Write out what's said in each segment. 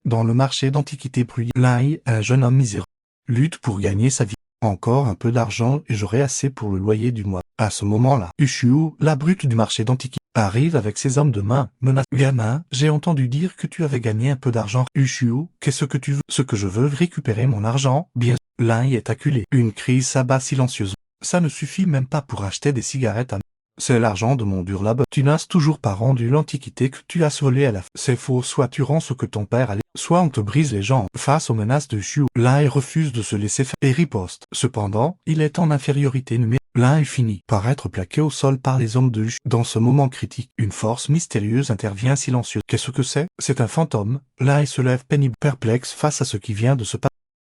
Dans le marché d'antiquités bruyant, Lai, un jeune homme misérable, lutte pour gagner sa vie. Encore un peu d'argent et j'aurai assez pour le loyer du mois. À ce moment-là, Ushu, la brute du marché d'antiquités, arrive avec ses hommes de main, menace. Gamin, j'ai entendu dire que tu avais gagné un peu d'argent. Ushu, qu'est-ce que tu veux? Ce que je veux récupérer mon argent, bien. Lai est acculé. Une crise s'abat silencieusement. Ça ne suffit même pas pour acheter des cigarettes à... C'est l'argent de mon dur labeur. Tu n'as toujours pas rendu l'antiquité que tu as volée à la fin. C'est faux, soit tu rends ce que ton père allait, soit on te brise les jambes. Face aux menaces de Shu, Lai refuse de se laisser faire et riposte. Cependant, il est en infériorité numérique. Lai finit par être plaqué au sol par les hommes de Shu. Dans ce moment critique, une force mystérieuse intervient silencieuse. Qu'est-ce que c'est? C'est un fantôme. Lai se lève pénible, perplexe face à ce qui vient de se passer,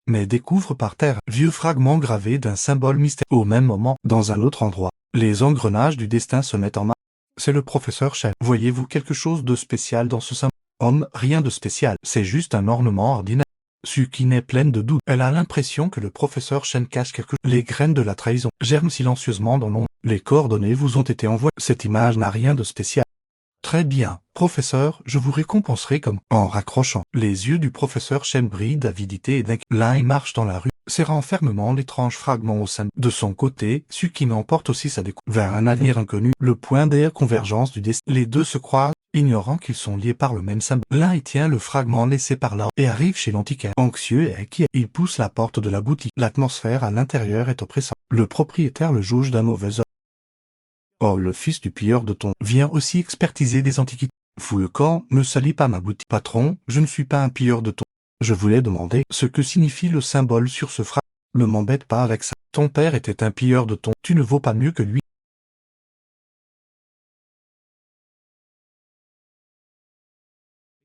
mais découvre par terre vieux fragments gravés d'un symbole mystérieux. Au même moment, dans un autre endroit, les engrenages du destin se mettent en marche. C'est le professeur Shen. Voyez-vous quelque chose de spécial dans ce symbole? Homme, rien de spécial, c'est juste un ornement ordinaire. Sukin est pleine de doutes. Elle a l'impression que le professeur Shen cache quelque chose. Les graines de la trahison germent silencieusement dans l'ombre. Les coordonnées vous ont été envoyées. Cette image n'a rien de spécial. Très bien, professeur, je vous récompenserai comme... En raccrochant, les yeux du professeur Shen brillent d'avidité et d'inquiétude. Lai marche dans la rue, serrant fermement l'étrange fragment au sein. De son côté, Sukin emporte aussi sa découverte vers un avenir inconnu, le point d'air convergence du destin. Les deux se croisent, ignorant qu'ils sont liés par le même symbole. Lai tient le fragment laissé par là et arrive chez l'antiquaire. Anxieux et inquiet, il pousse la porte de la boutique. L'atmosphère à l'intérieur est oppressante. Le propriétaire le juge d'un mauvais homme. Oh, le fils du pilleur de ton vient aussi expertiser des antiquités. Fous le camp, ne salis pas ma boutique. Patron, je ne suis pas un pilleur de ton. Je voulais demander ce que signifie le symbole sur ce fragment. Ne m'embête pas avec ça. Ton père était un pilleur de ton. Tu ne vaux pas mieux que lui.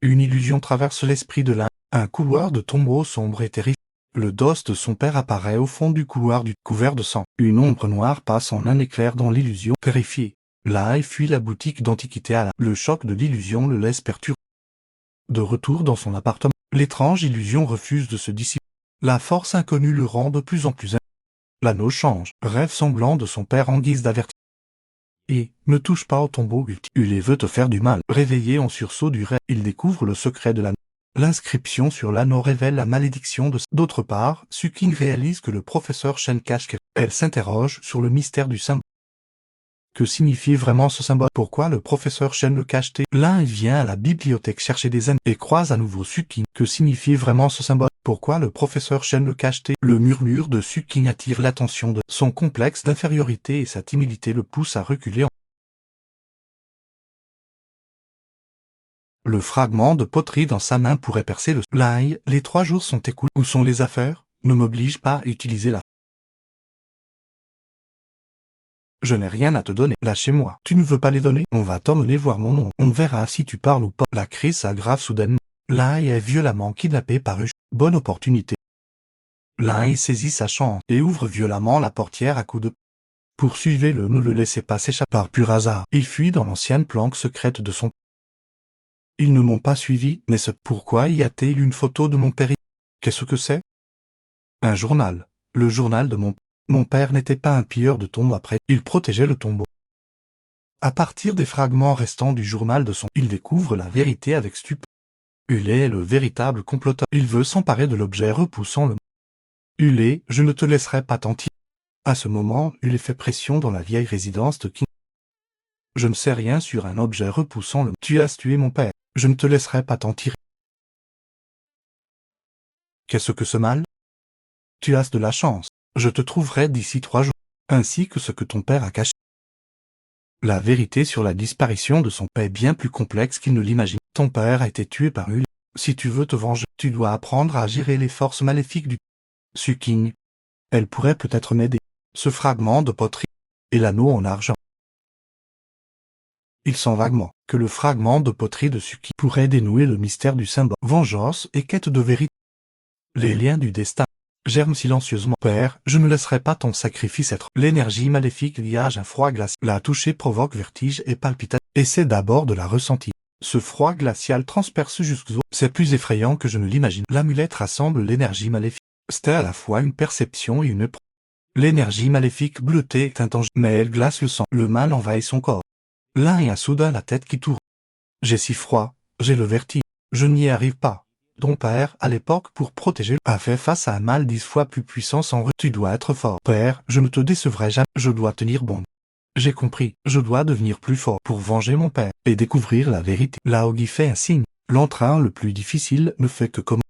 Une illusion traverse l'esprit de l'un. Un couloir de tombeau sombre et terrifiant. Le dos de son père apparaît au fond du couloir couvert de sang. Une ombre noire passe en un éclair dans l'illusion. Terrifié, Lai fuit la boutique d'antiquité à la... Le choc de l'illusion le laisse perturbé. De retour dans son appartement, l'étrange illusion refuse de se dissiper. La force inconnue le rend de plus en plus L'anneau change, rêve semblant de son père en guise d'avertissement. Et, ne touche pas au tombeau ultime. Il veut te faire du mal. Réveillé en sursaut du rêve, il découvre le secret de l'anneau. L'inscription sur l'anneau révèle la malédiction de... D'autre part, Sukin réalise que le professeur Shen cache quelque... Elle s'interroge sur le mystère du symbole. Que signifie vraiment ce symbole? Pourquoi le professeur Shen le cache-t-il? L'un vient à la bibliothèque chercher des anneaux et croise à nouveau Sukin. Que signifie vraiment ce symbole? Pourquoi le professeur Shen le cache-t-il? Le murmure de Sukin attire l'attention de... Son complexe d'infériorité et sa timidité le poussent à reculer. Le fragment de poterie dans sa main pourrait percer le... Lai, les 3 jours sont écoulés. Où sont les affaires? Ne m'oblige pas à utiliser la... Je n'ai rien à te donner. Lâchez-moi. Tu ne veux pas les donner? On va t'emmener voir mon oncle. On verra si tu parles ou pas. La crise s'aggrave soudainement. Lai est violemment kidnappé par Ush. Bonne opportunité. Lai saisit sa chance et ouvre violemment la portière à coups de... Poursuivez-le, ne le laissez pas s'échapper. Par pur hasard, il fuit dans l'ancienne planque secrète de son... Ils ne m'ont pas suivi, mais pourquoi y a-t-il une photo de mon père? Qu'est-ce que c'est? Un journal. Le journal de mon père n'était pas un pilleur de tombeau après, il protégeait le tombeau. À partir des fragments restants du journal de son, il découvre la vérité avec stupeur. Hulé est le véritable comploteur. Il veut s'emparer de l'objet repoussant le... Hulé, je ne te laisserai pas t'en tirer. À ce moment, Hulé fait pression dans la vieille résidence de King. Je ne sais rien sur un objet repoussant le... Tu as tué mon père. Je ne te laisserai pas t'en tirer. Qu'est-ce que ce mal? Tu as de la chance. Je te trouverai d'ici 3 jours, ainsi que ce que ton père a caché. La vérité sur la disparition de son père est bien plus complexe qu'il ne l'imagine. Ton père a été tué par Hulé. Si tu veux te venger, tu dois apprendre à gérer les forces maléfiques du... Sukin. Elle pourrait peut-être m'aider. Ce fragment de poterie. Et l'anneau en argent. Il sent vaguement que le fragment de poterie de Sukin pourrait dénouer le mystère du symbole. Vengeance et quête de vérité. Les liens du destin germent silencieusement. Père, je ne laisserai pas ton sacrifice être. L'énergie maléfique liage un froid glacial. La toucher provoque vertige et palpitation. Essaie d'abord de la ressentir. Ce froid glacial transperce jusqu'aux os. C'est plus effrayant que je ne l'imagine. L'amulette rassemble l'énergie maléfique. C'est à la fois une perception et une épreuve. L'énergie maléfique bleutée est intangible, mais elle glace le sang. Le mal envahit son corps. L'un a soudain la tête qui tourne. J'ai si froid, j'ai le vertige. Je n'y arrive pas. Ton père, à l'époque, pour protéger, a fait face à un mal 10 fois plus puissant sans tu dois être fort. Père, je ne te décevrai jamais, je dois tenir bon. J'ai compris, je dois devenir plus fort pour venger mon père et découvrir la vérité. Laogi fait un signe. L'entrain le plus difficile ne fait que commencer.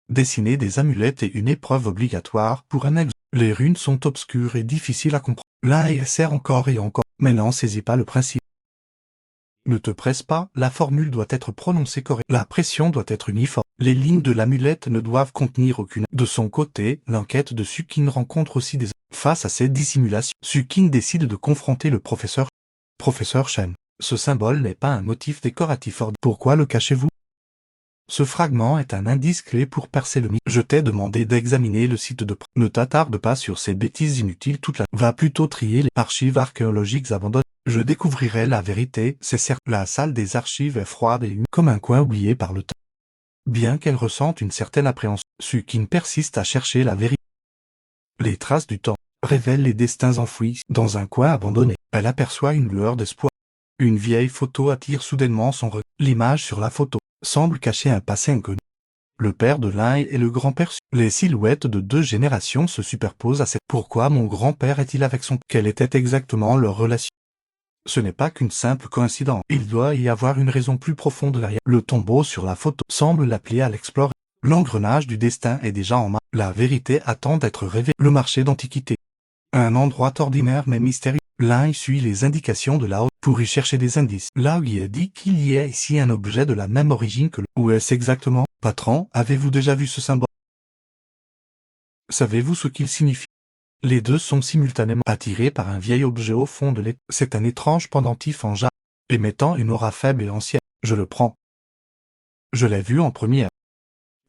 Dessiner des amulettes est une épreuve obligatoire pour un ex. Les runes sont obscures et difficiles à comprendre. Là, il sert encore et encore, mais n'en saisis pas le principe. Ne te presse pas, la formule doit être prononcée correctement. La pression doit être uniforme. Les lignes de l'amulette ne doivent contenir aucune. De son côté, l'enquête de Sukin rencontre aussi des... Face à ces dissimulations, Sukin décide de confronter le professeur. Professeur Shen, ce symbole n'est pas un motif décoratif ordinaire. Pourquoi le cachez-vous? Ce fragment est un indice clé pour percer le mythe. Je t'ai demandé d'examiner le site de... Ne t'attarde pas sur ces bêtises inutiles toute la... Va plutôt trier les archives archéologiques abandonnées. Je découvrirai la vérité, c'est certain. La salle des archives est froide et humide, comme un coin oublié par le temps. Bien qu'elle ressente une certaine appréhension, Sukin persiste à chercher la vérité. Les traces du temps révèlent les destins enfouis dans un coin abandonné. Elle aperçoit une lueur d'espoir. Une vieille photo attire soudainement son regard. L'image sur la photo semble cacher un passé inconnu. Le père de l'un et le grand-père. Les silhouettes de deux générations se superposent à cette... Pourquoi mon grand-père est-il avec son... Quelle était exactement leur relation? Ce n'est pas qu'une simple coïncidence. Il doit y avoir une raison plus profonde derrière. Le tombeau sur la photo semble l'appeler à l'explorer. L'engrenage du destin est déjà en main. La vérité attend d'être révélée. Le marché d'antiquité. Un endroit ordinaire mais mystérieux. L'un suit les indications de Lao pour y chercher des indices. Lao y a dit qu'il y a ici un objet de la même origine que le... Où est-ce exactement? Patron, avez-vous déjà vu ce symbole? Savez-vous ce qu'il signifie? Les deux sont simultanément attirés par un vieil objet au fond de l'étang. C'est un étrange pendentif en jade, émettant une aura faible et ancienne. Je le prends. Je l'ai vu en première.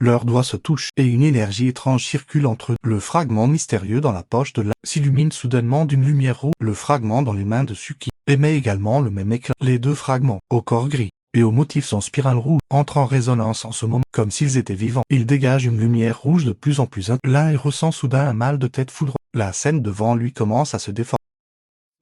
Leurs doigts se touchent et une énergie étrange circule entre eux. Le fragment mystérieux dans la poche de l'un s'illumine soudainement d'une lumière rouge. Le fragment dans les mains de Suki émet également le même éclat. Les deux fragments, au corps gris et au motif en spirale rouge, entrent en résonance en ce moment, comme s'ils étaient vivants. Ils dégagent une lumière rouge de plus en plus intense. L'un ressent soudain un mal de tête foudroyant. La scène devant lui commence à se déformer.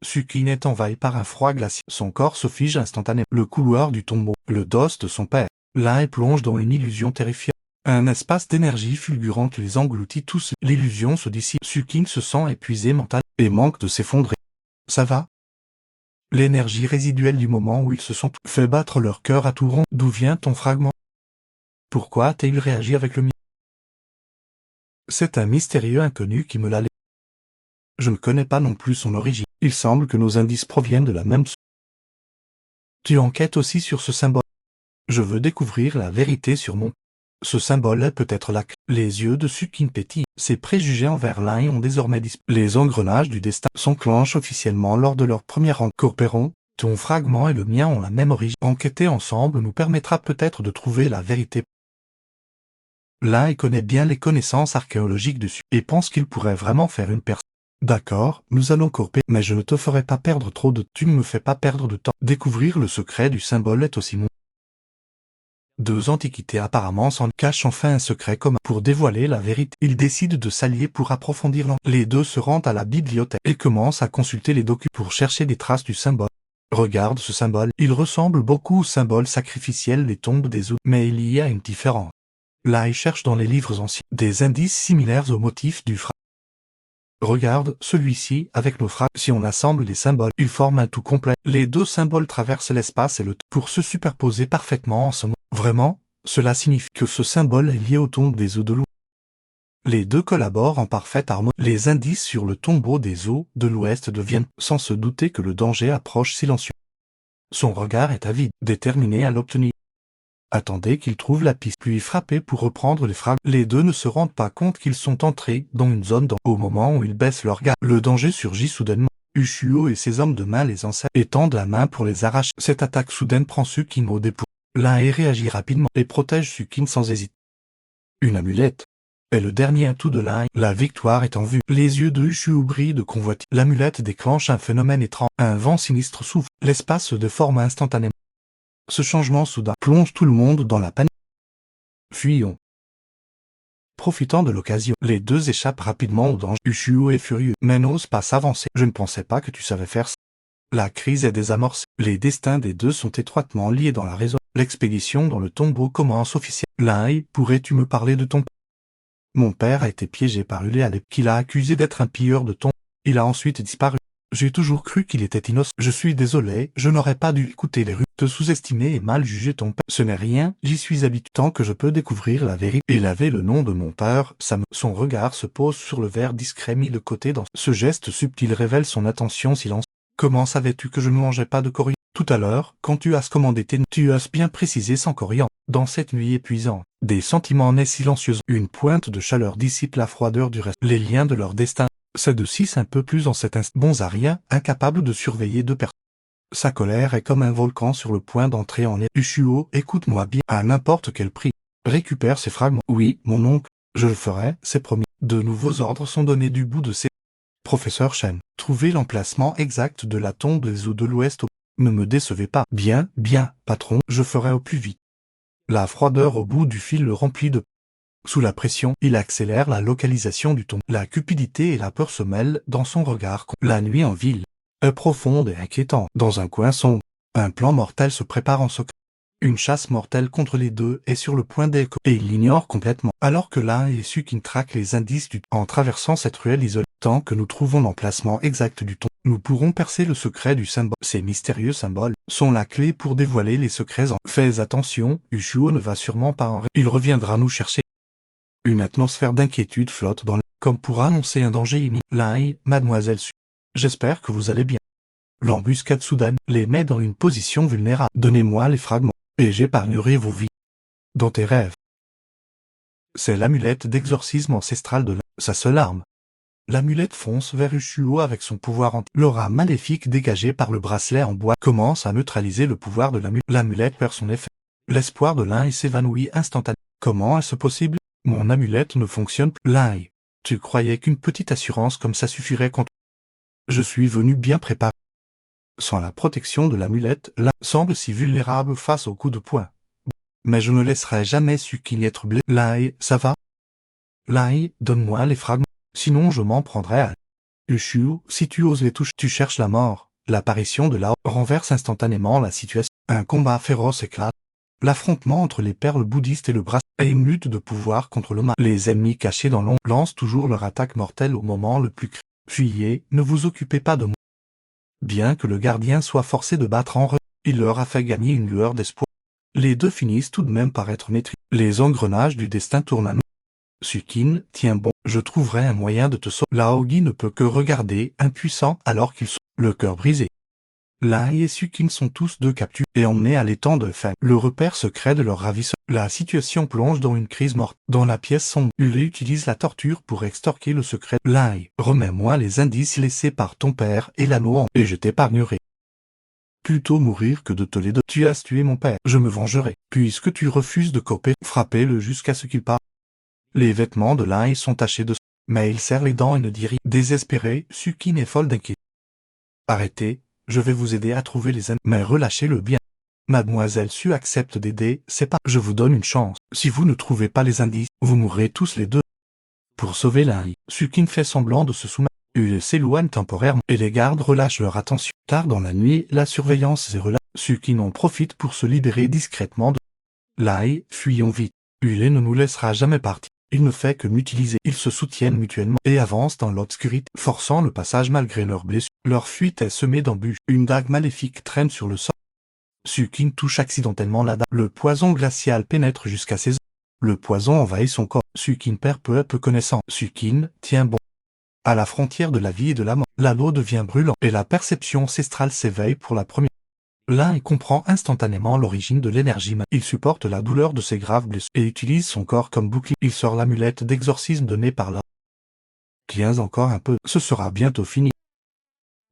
Sukin est envahi par un froid glacial. Son corps se fige instantanément. Le couloir du tombeau, le dos de son père. L'un plonge dans une illusion terrifiante. Un espace d'énergie fulgurante les engloutit tous. L'illusion se dissipe. Sukin se sent épuisé mentalement et manque de s'effondrer. Ça va? L'énergie résiduelle du moment où ils se sont fait battre leur cœur à tout rond. D'où vient ton fragment? Pourquoi a-t-il réagi avec le mien? C'est un mystérieux inconnu qui me l'a laissé. Je ne connais pas non plus son origine. Il semble que nos indices proviennent de la même source. Tu enquêtes aussi sur ce symbole. Je veux découvrir la vérité sur mon... Ce symbole est peut-être la... Les yeux de Sukin pétillent. Ses préjugés envers l'un ont désormais disparu. Les engrenages du destin s'enclenchent officiellement lors de leur première rencontre. Corperon, ton fragment et le mien ont la même origine. Enquêter ensemble nous permettra peut-être de trouver la vérité. L'un connaît bien les connaissances archéologiques dessus et pense qu'il pourrait vraiment faire une personne. D'accord, nous allons corper, mais je ne te ferai pas perdre trop de... Tu ne me fais pas perdre de temps. Découvrir le secret du symbole est aussi mon... Deux antiquités apparemment s'en cachent enfin un secret commun. Pour dévoiler la vérité, ils décident de s'allier pour approfondir l'enquête. Les deux se rendent à la bibliothèque et commencent à consulter les documents pour chercher des traces du symbole. Regarde ce symbole, il ressemble beaucoup au symbole sacrificiel des tombes des Zhou, mais il y a une différence. Là, ils cherchent dans les livres anciens des indices similaires au motif du fragment. Regarde, celui-ci, avec nos fragments. Si on assemble les symboles, ils forment un tout complet. Les deux symboles traversent l'espace et le temps pour se superposer parfaitement en ce moment. Vraiment, cela signifie que ce symbole est lié aux tombes des eaux de l'Ouest. Les deux collaborent en parfaite harmonie. Les indices sur le tombeau des eaux de l'Ouest deviennent, sans se douter que le danger approche silencieux. Son regard est avide, déterminé à l'obtenir. Attendez qu'il trouve la piste, puis frapper pour reprendre les fragments. Les deux ne se rendent pas compte qu'ils sont entrés dans une zone au moment où ils baissent leur garde. Le danger surgit soudainement. Ushuo et ses hommes de main les encerclent et tendent la main pour les arracher. Cette attaque soudaine prend Sukin au dépourvu. L'un réagit rapidement et protège Sukin sans hésiter. Une amulette est le dernier atout de l'un. La victoire est en vue. Les yeux de Ushuo brillent de convoitise. L'amulette déclenche un phénomène étrange. Un vent sinistre souffle. L'espace se déforme instantanément. Ce changement soudain plonge tout le monde dans la panique. Fuyons. Profitant de l'occasion, les deux échappent rapidement au danger. Ushuo est furieux, mais n'ose pas s'avancer. Je ne pensais pas que tu savais faire ça. La crise est désamorcée. Les destins des deux sont étroitement liés dans la raison. L'expédition dans le tombeau commence officiellement. Lai, pourrais-tu me parler de ton... Mon père a été piégé par Uléalep, qui l'a accusé d'être un pilleur de tombes. Il a ensuite disparu. J'ai toujours cru qu'il était innocent. Je suis désolé, je n'aurais pas dû écouter les rues, te sous-estimer et mal juger ton père. Ce n'est rien, j'y suis habitué. Tant que je peux découvrir la vérité. Il avait le nom de mon père, son regard se pose sur le verre discret mis de côté dans ce geste subtil révèle son attention silencieuse. Comment savais-tu que je ne mangeais pas de coriandre? Tout à l'heure, quand tu as commandé tu as bien précisé sans coriandre. Dans cette nuit épuisante, des sentiments naissent silencieusement. Une pointe de chaleur dissipe la froideur du reste. Les liens de leur destin. C'est de 6 un peu plus en cet instant. Bons à rien, incapable de surveiller deux personnes. Sa colère est comme un volcan sur le point d'entrer en l'air. Ushio, écoute-moi bien, à n'importe quel prix. Récupère ces fragments. Oui, mon oncle, je le ferai, c'est promis. De nouveaux ordres sont donnés du bout de ces... Professeur Shen, trouvez l'emplacement exact de la tombe des eaux de l'Ouest. Ne me décevez pas. Bien, patron, je ferai au plus vite. La froideur au bout du fil le remplit de... Sous la pression, il accélère la localisation du tombeau. La cupidité et la peur se mêlent dans son regard. La nuit en ville est profonde et inquiétante. Dans un coin sombre, un plan mortel se prépare en secret. Une chasse mortelle contre les deux est sur le point d'éclore, et il l'ignore complètement. Alors que l'un est su qu'il traque les indices en traversant cette ruelle isolée. Tant que nous trouvons l'emplacement exact du tombeau, nous pourrons percer le secret du symbole. Ces mystérieux symboles sont la clé pour dévoiler les secrets. Fais attention, Ushio ne va sûrement pas en... Il reviendra nous chercher. Une atmosphère d'inquiétude flotte dans l'air, comme pour annoncer un danger imminent. Lai, mademoiselle Su. J'espère que vous allez bien. L'embuscade soudaine les met dans une position vulnérable. Donnez-moi les fragments, et j'épargnerai vos vies. Dans tes rêves. C'est l'amulette d'exorcisme ancestral de sa seule arme. L'amulette fonce vers Ushio avec son pouvoir anti. L'aura maléfique dégagée par le bracelet en bois commence à neutraliser le pouvoir de l'amulette. L'amulette perd son effet. L'espoir de l'un s'évanouit instantanément. Comment est-ce possible? Mon amulette ne fonctionne plus. Lai, tu croyais qu'une petite assurance comme ça suffirait contre... Je suis venu bien préparé. Sans la protection de l'amulette, l'un semble si vulnérable face aux coups de poing. Mais je ne laisserai jamais Sukin être blessé. Lai, ça va? Lai, donne-moi les fragments. Sinon je m'en prendrai à... Ushio, si tu oses les toucher, tu cherches la mort. L'apparition de Lao renverse instantanément la situation. Un combat féroce éclate. L'affrontement entre les perles bouddhistes et le bracelet est une lutte de pouvoir contre le mal. Les ennemis cachés dans l'ombre lancent toujours leur attaque mortelle au moment le plus critique. Fuyez, ne vous occupez pas de moi. Bien que le gardien soit forcé de battre en il leur a fait gagner une lueur d'espoir. Les deux finissent tout de même par être maîtrisés. Les engrenages du destin tournent à nous. Sukin, tiens bon, je trouverai un moyen de te sauver. Laogi ne peut que regarder, impuissant, alors qu'ils sont le cœur brisé. Lai et Sukin sont tous deux capturés et emmenés à l'étang de Feng, le repère secret de leur ravisseur. La situation plonge dans une crise morte. Dans la pièce sombre, Ule utilise la torture pour extorquer le secret. Lai, remets-moi les indices laissés par ton père et l'anneau et je t'épargnerai. Plutôt mourir que de te les donner. Tu as tué mon père, je me vengerai. Puisque tu refuses de coopérer, frappez-le jusqu'à ce qu'il parte. Les vêtements de Lai sont tachés de sang, mais il serre les dents et ne dit rien. Désespéré, Sukin est folle d'inquiétude. Arrêtez, je vais vous aider à trouver les indices, mais relâchez-le bien. Mademoiselle Su accepte d'aider, c'est pas... Je vous donne une chance. Si vous ne trouvez pas les indices, vous mourrez tous les deux. Pour sauver Lai, Sukin fait semblant de se soumettre. Il s'éloigne temporairement et les gardes relâchent leur attention. Tard dans la nuit, la surveillance est relâchée. Sukin en profite pour se libérer discrètement de... Lai, fuyons vite. Ule ne nous laissera jamais partir. Il ne fait que m'utiliser. Ils se soutiennent mutuellement et avancent dans l'obscurité, forçant le passage malgré leurs blessures. Leur fuite est semée d'embûches. Une dague maléfique traîne sur le sol. Sukin touche accidentellement la dague. Le poison glacial pénètre jusqu'à ses os. Le poison envahit son corps. Sukin perd peu à peu connaissance. Sukin, tiens bon. À la frontière de la vie et de la mort, l'anneau devient brûlant et la perception ancestrale s'éveille pour la première. L'un comprend instantanément l'origine de l'énergie. Il supporte la douleur de ses graves blessures et utilise son corps comme bouclier. Il sort l'amulette d'exorcisme donnée par là. Tiens encore un peu, ce sera bientôt fini.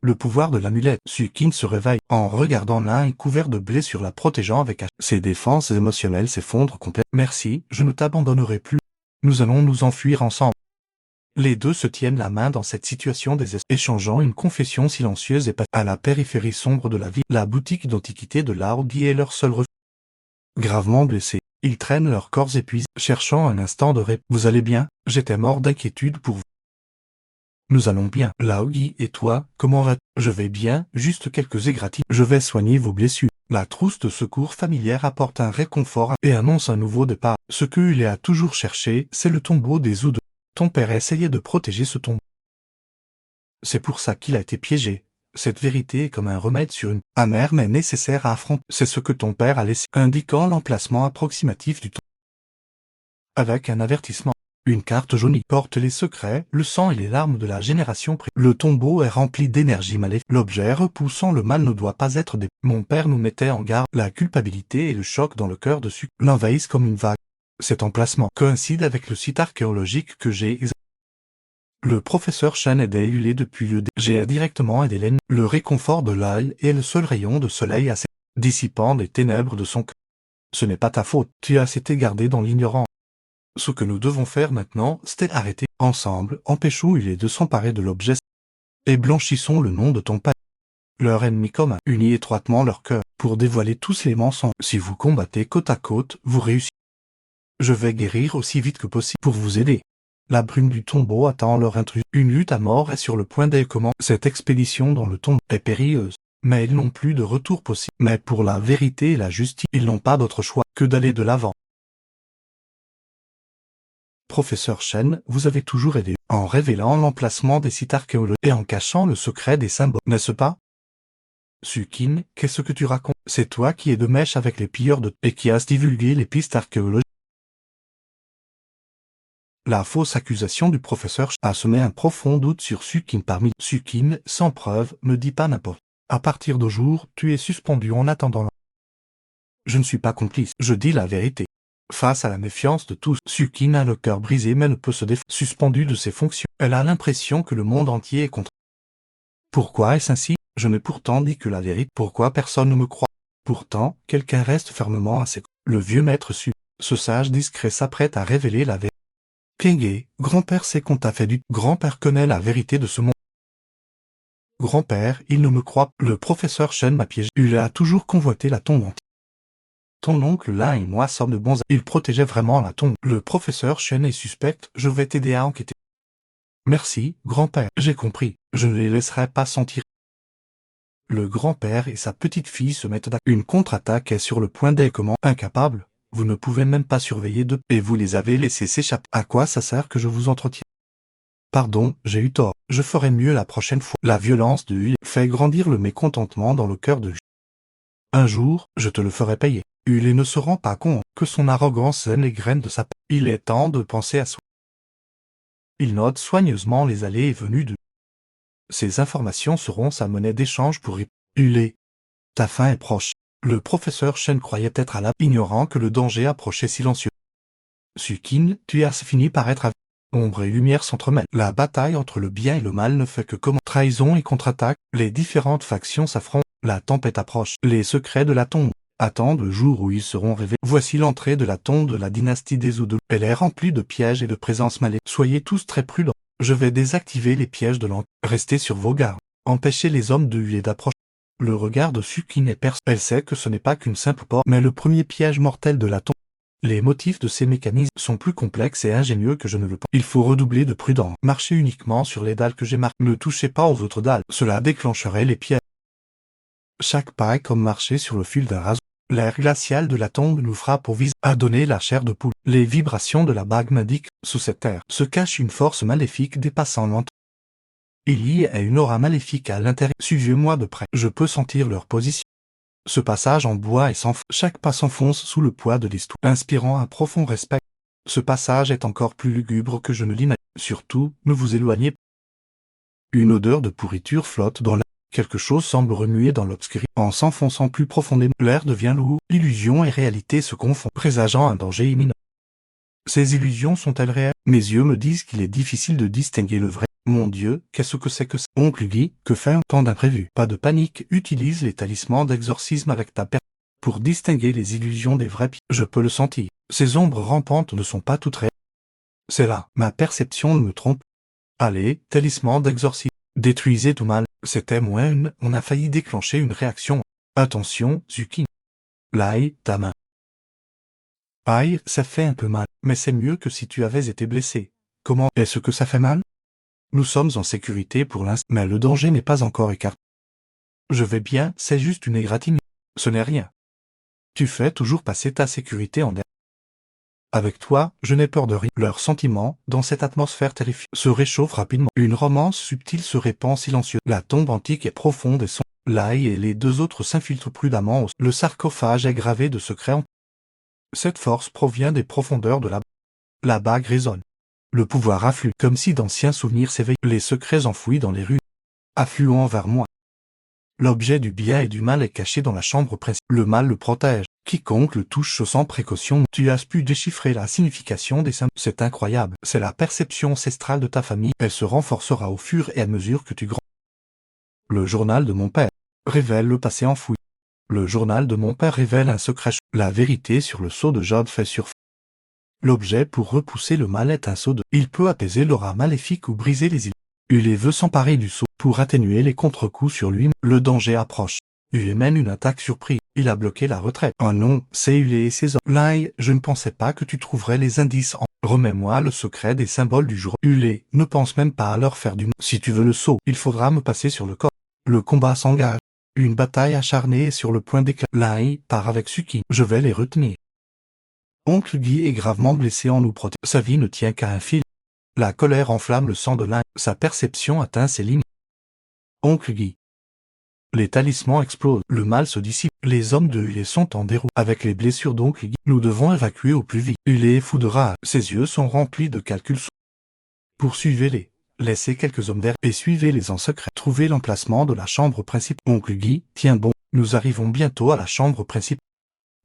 Le pouvoir de l'amulette. Sukin se réveille en regardant l'un couvert de blessures la protégeant avec ses défenses émotionnelles s'effondrent complètement. Merci, je ne t'abandonnerai plus. Nous allons nous enfuir ensemble. Les deux se tiennent la main dans cette situation échangeant une confession silencieuse et à la périphérie sombre de la ville. La boutique d'antiquité de Laogi est leur seul refuge. Gravement blessés, ils traînent leurs corps épuisés, cherchant un instant de répit. Vous allez bien? J'étais mort d'inquiétude pour vous. Nous allons bien. Laogi et toi, comment vas-tu? Je vais bien, juste quelques égratignures. Je vais soigner vos blessures. La trousse de secours familière apporte un réconfort et annonce un nouveau départ. Ce qu'il a toujours cherché, c'est le tombeau des Oudeux. Ton père essayait de protéger ce tombeau. C'est pour ça qu'il a été piégé. Cette vérité est comme un remède sur une amère mais nécessaire à affronter. C'est ce que ton père a laissé, indiquant l'emplacement approximatif du tombeau. Avec un avertissement. Une carte jaunie porte les secrets, le sang et les larmes de la génération Le tombeau est rempli d'énergie maléfique. L'objet repoussant le mal ne doit pas être Mon père nous mettait en garde. La culpabilité et le choc dans le cœur de l'envahissent comme une vague. Cet emplacement coïncide avec le site archéologique que j'ai examiné. Le professeur Chen aidait Hulé depuis le J'ai directement aidé l'ennemi. Le réconfort de l'œil est le seul rayon de soleil assez dissipant les ténèbres de son cœur. Ce n'est pas ta faute, tu as été gardé dans l'ignorance. Ce que nous devons faire maintenant, c'est arrêter. Ensemble, empêchons Hulé de s'emparer de l'objet et blanchissons le nom de ton père. Leur ennemi commun, unis étroitement leur cœur, pour dévoiler tous les mensonges. Si vous combattez côte à côte, vous réussissez. Je vais guérir aussi vite que possible pour vous aider. La brume du tombeau attend leur intrus. Une lutte à mort est sur le point d'écomment. Cette expédition dans le tombeau est périlleuse. Mais ils n'ont plus de retour possible. Mais pour la vérité et la justice, ils n'ont pas d'autre choix que d'aller de l'avant. Professeur Chen, vous avez toujours aidé, en révélant l'emplacement des sites archéologiques et en cachant le secret des symboles, n'est-ce pas? Sukin, qu'est-ce que tu racontes? C'est toi qui es de mèche avec les pilleurs et qui as divulgué les pistes archéologiques. La fausse accusation du professeur a semé un profond doute sur Sukin parmi Sukin, sans preuve, ne dis pas n'importe. À partir d'aujourd'hui, tu es suspendu en attendant. Je ne suis pas complice, je dis la vérité. Face à la méfiance de tous, Sukin a le cœur brisé mais ne peut se défendre. Suspendue de ses fonctions, elle a l'impression que le monde entier est contre. Pourquoi est-ce ainsi? Je n'ai pourtant dit que la vérité. Pourquoi personne ne me croit? Pourtant, quelqu'un reste fermement à ses côtés. Le vieux maître ce sage discret s'apprête à révéler la vérité. Kenge, grand-père sait qu'on t'a fait du... Grand-père connaît la vérité de ce monde. Grand-père, il ne me croit. Le professeur Chen m'a piégé. Il a toujours convoité la tombe entière. Ton oncle là et moi sommes de bons... Il protégeait vraiment la tombe. Le professeur Chen est suspect, je vais t'aider à enquêter. Merci, grand-père. J'ai compris. Je ne les laisserai pas sentir. Le grand-père et sa petite-fille se mettent d'accord. Une contre-attaque est sur le point d'écomment. Incapable. Vous ne pouvez même pas surveiller deux. Et vous les avez laissés s'échapper. À quoi ça sert que je vous entretienne? Pardon, j'ai eu tort. Je ferai mieux la prochaine fois. La violence de Hulé fait grandir le mécontentement dans le cœur de Un jour, je te le ferai payer. Hulé ne se rend pas compte que son arrogance sème les graines de sa paix. Il est temps de penser à soi. Il note soigneusement les allées et venues de. Ces informations seront sa monnaie d'échange pour Hulé. Ta fin est proche. Le professeur Chen croyait être à la ignorant que le danger approchait silencieux. Sukin, tu as fini par être Ombre et lumière s'entremêlent. La bataille entre le bien et le mal ne fait que comment. Trahison et contre-attaque, les différentes factions s'affrontent. La tempête approche. Les secrets de la tombe attendent le jour où ils seront révélés. Voici l'entrée de la tombe de la dynastie des Oudeux. Elle est remplie de pièges et de présences maléfiques. Soyez tous très prudents. Je vais désactiver les pièges de l'entrée. Restez sur vos gardes. Empêchez les hommes de Hulé d'approcher. Le regard de Sukin est perçu. Elle sait que ce n'est pas qu'une simple porte, mais le premier piège mortel de la tombe. Les motifs de ces mécanismes sont plus complexes et ingénieux que je ne le pense. Il faut redoubler de prudence. Marchez uniquement sur les dalles que j'ai marquées. Ne touchez pas aux autres dalles. Cela déclencherait les pièges. Chaque pas est comme marcher sur le fil d'un rasoir. L'air glacial de la tombe nous frappe au visage à donner la chair de poule. Les vibrations de la bague m'indiquent, sous cette terre, se cache une force maléfique dépassant l'entendement. Il y a une aura maléfique à l'intérieur. Suivez-moi de près. Je peux sentir leur position. Ce passage en bois et chaque pas s'enfonce sous le poids de l'histoire, inspirant un profond respect. Ce passage est encore plus lugubre que je ne l'imagine. Surtout, ne vous éloignez pas. Une odeur de pourriture flotte dans l'air. Quelque chose semble remuer dans l'obscurité. En s'enfonçant plus profondément, l'air devient lourd. Illusion et réalité se confondent, présageant un danger imminent. Ces illusions sont-elles réelles? Mes yeux me disent qu'il est difficile de distinguer le vrai. Mon Dieu, qu'est-ce que c'est que ça? Oncle Guy, que fait un temps d'imprévu? Pas de panique, utilise les talismans d'exorcisme avec ta personne. Pour distinguer les illusions des vrais pieds. Je peux le sentir. Ces ombres rampantes ne sont pas toutes réelles. C'est là, ma perception ne me trompe. Allez, talisman d'exorcisme. Détruisez tout mal. C'était moine, on a failli déclencher une réaction. Attention, Zuki. L'ail, ta main. Aïe, ça fait un peu mal, mais c'est mieux que si tu avais été blessé. Comment est-ce que ça fait mal? Nous sommes en sécurité pour l'instant, mais le danger n'est pas encore écarté. Je vais bien, c'est juste une égratignure. Ce n'est rien. Tu fais toujours passer ta sécurité en dernier. Avec toi, je n'ai peur de rien. Leurs sentiments, dans cette atmosphère terrifiante, se réchauffent rapidement. Une romance subtile se répand silencieuse. La tombe antique est profonde et sombre. Lai et les deux autres s'infiltrent prudemment. Le sarcophage est gravé de secrets. Cette force provient des profondeurs de la bague résonne. Le pouvoir afflue, comme si d'anciens souvenirs s'éveillent. Les secrets enfouis dans les rues, affluant vers moi. L'objet du bien et du mal est caché dans la chambre principale. Le mal le protège. Quiconque le touche sans précaution. Tu as pu déchiffrer la signification des symboles. C'est incroyable. C'est la perception ancestrale de ta famille. Elle se renforcera au fur et à mesure que tu grandis. Le journal de mon père révèle le passé enfoui. Le journal de mon père révèle un secret. La vérité sur le sceau de Job fait surface. L'objet pour repousser le mal est un sceau de... Il peut apaiser l'aura maléfique ou briser les îles. Ulé veut s'emparer du sceau pour atténuer les contre-coups sur lui. Le danger approche. Ulé mène une attaque surprise. Il a bloqué la retraite. Oh non, c'est Ulé et ses hommes. Lai, je ne pensais pas que tu trouverais les indices en... Remets-moi le secret des symboles du jour. Ulé, ne pense même pas à leur faire du mal. Si tu veux le sceau, il faudra me passer sur le corps. Le combat s'engage. Une bataille acharnée est sur le point d'éclater. Lai part avec Suki. Je vais les retenir. Oncle Guy est gravement blessé en nous protégeant. Sa vie ne tient qu'à un fil. La colère enflamme le sang de Lai. Sa perception atteint ses limites. Oncle Guy. Les talismans explosent. Le mal se dissipe. Les hommes de Ulé sont en déroute. Avec les blessures d'Oncle Guy, nous devons évacuer au plus vite. Ulé est fou de rage. Ses yeux sont remplis de calculs. Poursuivez-les. Laissez quelques hommes derrière et suivez-les en secret. Trouvez l'emplacement de la chambre principale. Oncle Guy, tiens bon, nous arrivons bientôt à la chambre principale.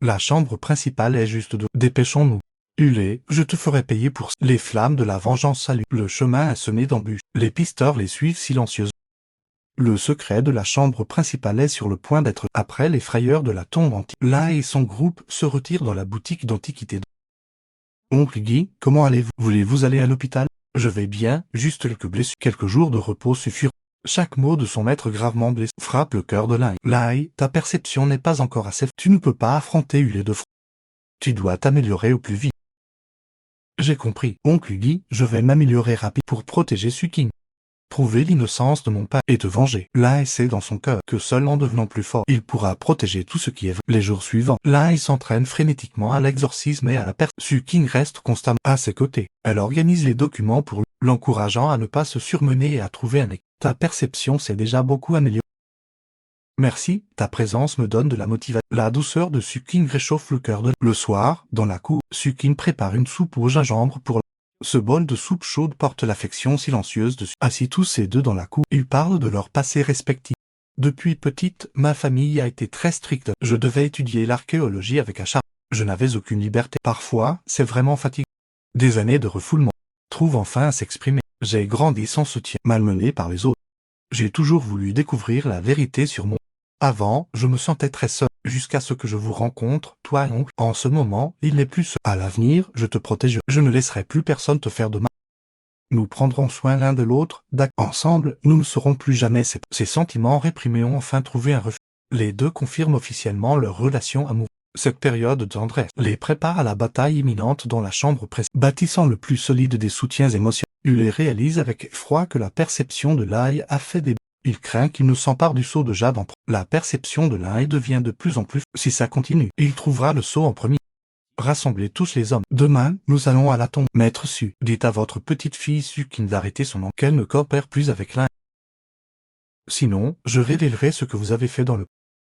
La chambre principale est juste de... Dépêchons-nous. Ulé, je te ferai payer pour... Les flammes de la vengeance saluent. Le chemin est semé d'embûches. Les pisteurs les suivent silencieusement. Le secret de la chambre principale est sur le point d'être... Après les frayeurs de la tombe antique, Lai et son groupe se retirent dans la boutique d'antiquité. Oncle Guy, comment allez-vous? Voulez-vous aller à l'hôpital? Je vais bien, juste quelques blessures. Quelques jours de repos suffiront. Chaque mot de son maître gravement blessé frappe le cœur de Lai. Lai, ta perception n'est pas encore assez... Tu ne peux pas affronter Ulé de front. Tu dois t'améliorer au plus vite. J'ai compris. Oncle Guy, je vais m'améliorer rapidement pour protéger Suking. Prouver l'innocence de mon père et te venger. Lai sait dans son cœur que seul en devenant plus fort, il pourra protéger tout ce qui est vrai. Les jours suivants, Lai s'entraîne frénétiquement à l'exorcisme et à la perte. Suking reste constamment à ses côtés. Elle organise les documents pour lui, l'encourageant à ne pas se surmener et à trouver un équilibre. Ta perception s'est déjà beaucoup améliorée. Merci, ta présence me donne de la motivation. La douceur de Suking réchauffe le cœur de... Le soir, dans la cour, Suking prépare une soupe au gingembre pour... Ce bol de soupe chaude porte l'affection silencieuse de... Assis tous ces deux dans la cour, ils parlent de leur passé respectif. Depuis petite, ma famille a été très stricte. Je devais étudier l'archéologie avec acharnement. Je n'avais aucune liberté. Parfois, c'est vraiment fatigant. Des années de refoulement. Trouve enfin à s'exprimer. J'ai grandi sans soutien, malmené par les autres. J'ai toujours voulu découvrir la vérité sur moi. Avant, je me sentais très seul, jusqu'à ce que je vous rencontre, toi et oncle. En ce moment, il n'est plus seul. À l'avenir, je te protège. Je ne laisserai plus personne te faire de mal. Nous prendrons soin l'un de l'autre, ensemble, nous ne serons plus jamais séparés. Ces sentiments réprimés ont enfin trouvé un refuge. Les deux confirment officiellement leur relation amoureuse. Cette période de tendresse les prépare à la bataille imminente dans la chambre principale. Bâtissant le plus solide des soutiens émotionnels, Ulé réalise avec effroi que la perception de Lai a fait des... Il craint qu'il ne s'empare du sceau de Jab en... La perception de Lai devient de plus en plus... Si ça continue, il trouvera le sceau en premier. Rassemblez tous les hommes. Demain, nous allons à la tombe. Maître Su, dites à votre petite fille Suking d'arrêter son nom, qu'elle ne coopère plus avec Lai. Sinon, je révélerai ce que vous avez fait dans le...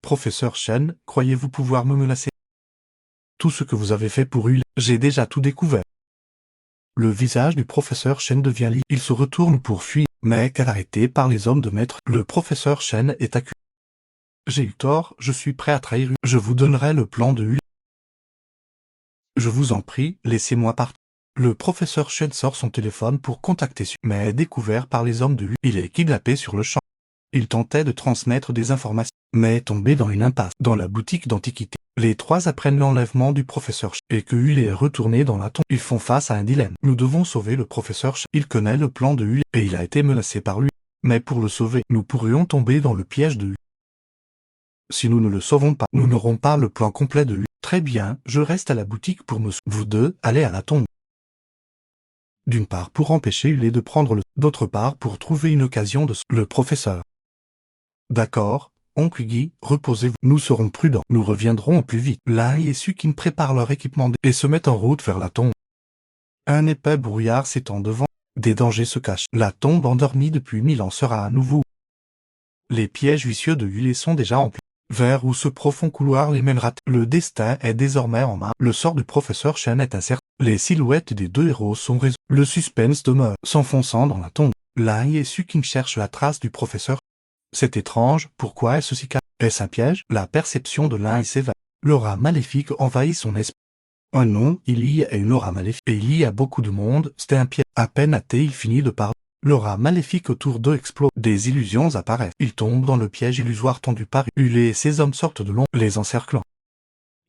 Professeur Shen, croyez-vous pouvoir me menacer? Tout ce que vous avez fait pour Ulé, j'ai déjà tout découvert. Le visage du professeur Shen devient lisse. Il se retourne pour fuir, mais est arrêté par les hommes de maître. Le professeur Shen est accusé. J'ai eu tort, je suis prêt à trahir. Je vous donnerai le plan de Ulé. Je vous en prie, laissez-moi partir. Le professeur Shen sort son téléphone pour contacter Su, mais est découvert par les hommes de Ulé. Il est kidnappé sur le champ. Il tentait de transmettre des informations, mais est tombé dans une impasse. Dans la boutique d'antiquité, les trois apprennent l'enlèvement du professeur Ch et que Ulé est retourné dans la tombe. Ils font face à un dilemme. Nous devons sauver le professeur Ch. Il connaît le plan de Ulé et il a été menacé par lui. Mais pour le sauver, nous pourrions tomber dans le piège de Ulé. Si nous ne le sauvons pas, nous n'aurons pas le plan complet de Ulé. Très bien, je reste à la boutique pour me sauver. Vous deux, allez à la tombe. D'une part pour empêcher Ulé de prendre le... D'autre part pour trouver une occasion de... Le professeur. D'accord, Oncle Guy, reposez-vous. Nous serons prudents. Nous reviendrons au plus vite. Lai et Sukin préparent leur équipement et se mettent en route vers la tombe. Un épais brouillard s'étend devant. Des dangers se cachent. La tombe endormie depuis 1000 ans sera à nouveau. Les pièges vicieux de Hulé sont déjà remplis. Vers où ce profond couloir les mènera. Le destin est désormais en main. Le sort du professeur Chen est incertain. Les silhouettes des deux héros sont résolues. Le suspense demeure. S'enfonçant dans la tombe, Lai et Sukin cherchent la trace du professeur. C'est étrange, pourquoi est-ce si calme? Est-ce un piège? La perception de Lai s'évade. L'aura maléfique envahit son esprit. Oh non, il y a une aura maléfique. Et il y a beaucoup de monde, c'était un piège. À peine a-t-il fini de parler. L'aura maléfique autour d'eux explose. Des illusions apparaissent. Ils tombent dans le piège illusoire tendu par Hulé et ses hommes sortent de l'ombre, les encerclant.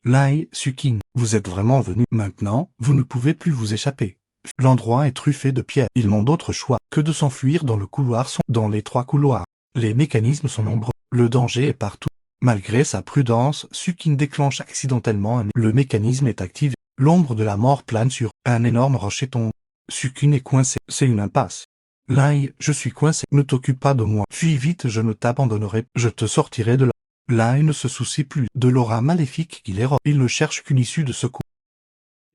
Lai, Sukin, vous êtes vraiment venus. Maintenant, vous ne pouvez plus vous échapper. L'endroit est truffé de pierres. Ils n'ont d'autre choix que de s'enfuir dans le couloir dans les 3 couloirs. Les mécanismes sont nombreux. Le danger est partout. Malgré sa prudence, Sukin déclenche accidentellement le mécanisme est activé. L'ombre de la mort plane sur un énorme rocher tombe. Sukin est coincé. C'est une impasse. Lai, je suis coincé. Ne t'occupe pas de moi. Fuis vite, je ne t'abandonnerai. Je te sortirai de là. Lai ne se soucie plus de l'aura maléfique qui l'érode. Il ne cherche qu'une issue de secours.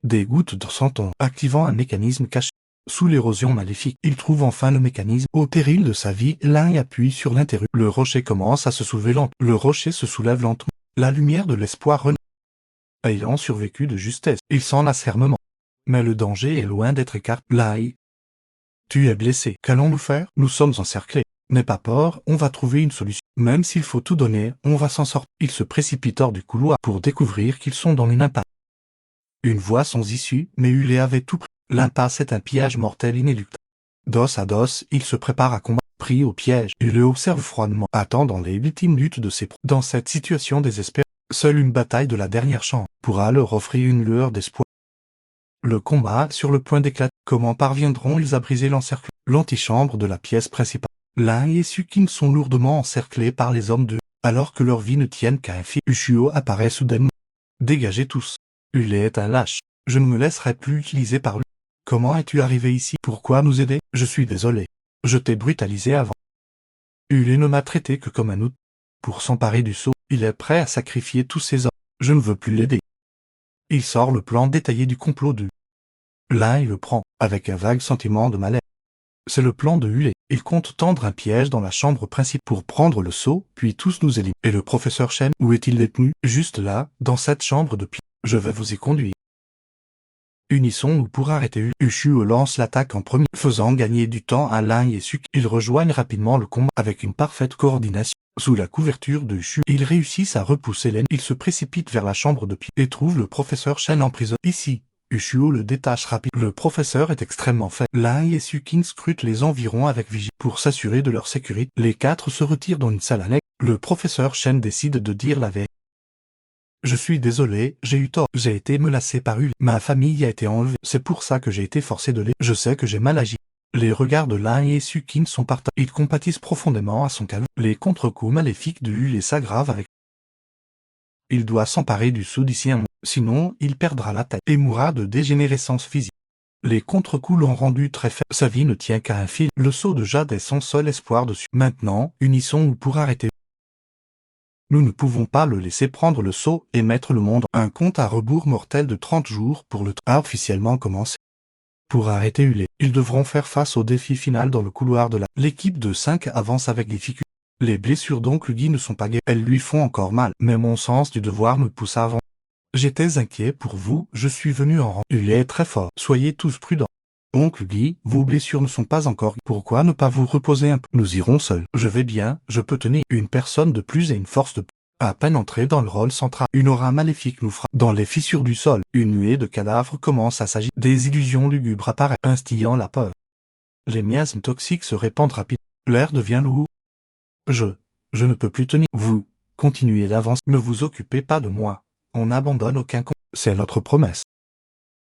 Des gouttes de sang tombent, activant un mécanisme caché. Sous l'érosion maléfique, il trouve enfin le mécanisme. Au péril de sa vie, Lai appuie sur l'interrupteur. Le rocher commence à se soulever lentement. Le rocher se soulève lentement. La lumière de l'espoir renaît. Ayant survécu de justesse, il s'en lasse fermement. Mais le danger est loin d'être écarté. Lai, tu es blessé. Qu'allons-nous faire? Nous sommes encerclés. N'aie pas peur, on va trouver une solution. Même s'il faut tout donner, on va s'en sortir. Ils se précipitent hors du couloir pour découvrir qu'ils sont dans une impasse. Une voie sans issue, mais Hulé avait tout pris. L'impasse est un pillage mortel inéluctable. Dos à dos, il se prépare à combattre. Pris au piège, il le observe froidement, attendant les ultimes luttes de ses proches. Dans cette situation désespérée, seule une bataille de la dernière chance pourra leur offrir une lueur d'espoir. Le combat sur le point d'éclater. Comment parviendront-ils à briser l'encerclement? L'antichambre de la pièce principale. Lai et Sukin sont lourdement encerclés par les hommes de alors que leur vie ne tienne qu'à un fil. Ushio apparaît soudainement. Dégagez tous. Hulé est un lâche. Je ne me laisserai plus utiliser par lui. Comment es-tu arrivé ici? Pourquoi nous aider? Je suis désolé. Je t'ai brutalisé avant. Hulé ne m'a traité que comme un outil. Pour s'emparer du sceau, il est prêt à sacrifier tous ses hommes. Je ne veux plus l'aider. Il sort le plan détaillé du complot de Lai le prend, avec un vague sentiment de malaise. C'est le plan de Hulé. Il compte tendre un piège dans la chambre principale pour prendre le sceau, puis tous nous éliminer. Et le professeur Chen, où est-il détenu? Juste là, dans cette chambre de piège. Je vais vous y conduire. Unissons-nous pour arrêter Ushio lance l'attaque en premier, faisant gagner du temps à Lai et Sukin. Ils rejoignent rapidement le combat avec une parfaite coordination. Sous la couverture de Ushio, ils réussissent à repousser l'ennemi. Ils se précipitent vers la chambre de piège et trouvent le professeur Chen en prison. Ici, Ushio le détache rapidement. Le professeur est extrêmement faible. Lai et Sukin scrutent les environs avec vigilance. Pour s'assurer de leur sécurité, les 4 se retirent dans une salle annexe. Le professeur Chen décide de dire la vérité. Je suis désolé, j'ai eu tort. J'ai été menacé par Hulé. Ma famille a été enlevée. C'est pour ça que j'ai été forcé de l'aider. Je sais que j'ai mal agi. Les regards de Lai et Sukin sont partagés. Ils compatissent profondément à son calme. Les contre-coups maléfiques de Hulé s'aggravent avec. Il doit s'emparer du sceau d'ici un mois. Sinon, il perdra la tête et mourra de dégénérescence physique. Les contre-coups l'ont rendu très faible. Sa vie ne tient qu'à un fil. Le sceau de jade est son seul espoir dessus. Maintenant, unissons-nous pour arrêter. Nous ne pouvons pas le laisser prendre le sceau et mettre le monde. Un compte à rebours mortel de 30 jours pour le a officiellement commencé. Pour arrêter Hulé, ils devront faire face au défi final dans le couloir de la. L'équipe de 5 avance avec difficulté. Les blessures d'Oncle Guy ne sont pas guéries. Elles lui font encore mal, mais mon sens du devoir me pousse à avant. J'étais inquiet pour vous, je suis venu en rang. Hulé est très fort, soyez tous prudents. Oncle Guy, vos blessures ne sont pas encore. Pourquoi ne pas vous reposer un peu? Nous irons seuls. Je vais bien, je peux tenir. Une personne de plus et une force de plus. À peine entré dans le rôle central, une aura maléfique nous frappe. Dans les fissures du sol, une nuée de cadavres commence à s'agiter. Des illusions lugubres apparaissent, instillant la peur. Les miasmes toxiques se répandent rapidement. L'air devient lourd. Je ne peux plus tenir. Vous, continuez d'avancer. Ne vous occupez pas de moi. On n'abandonne aucun con. C'est notre promesse.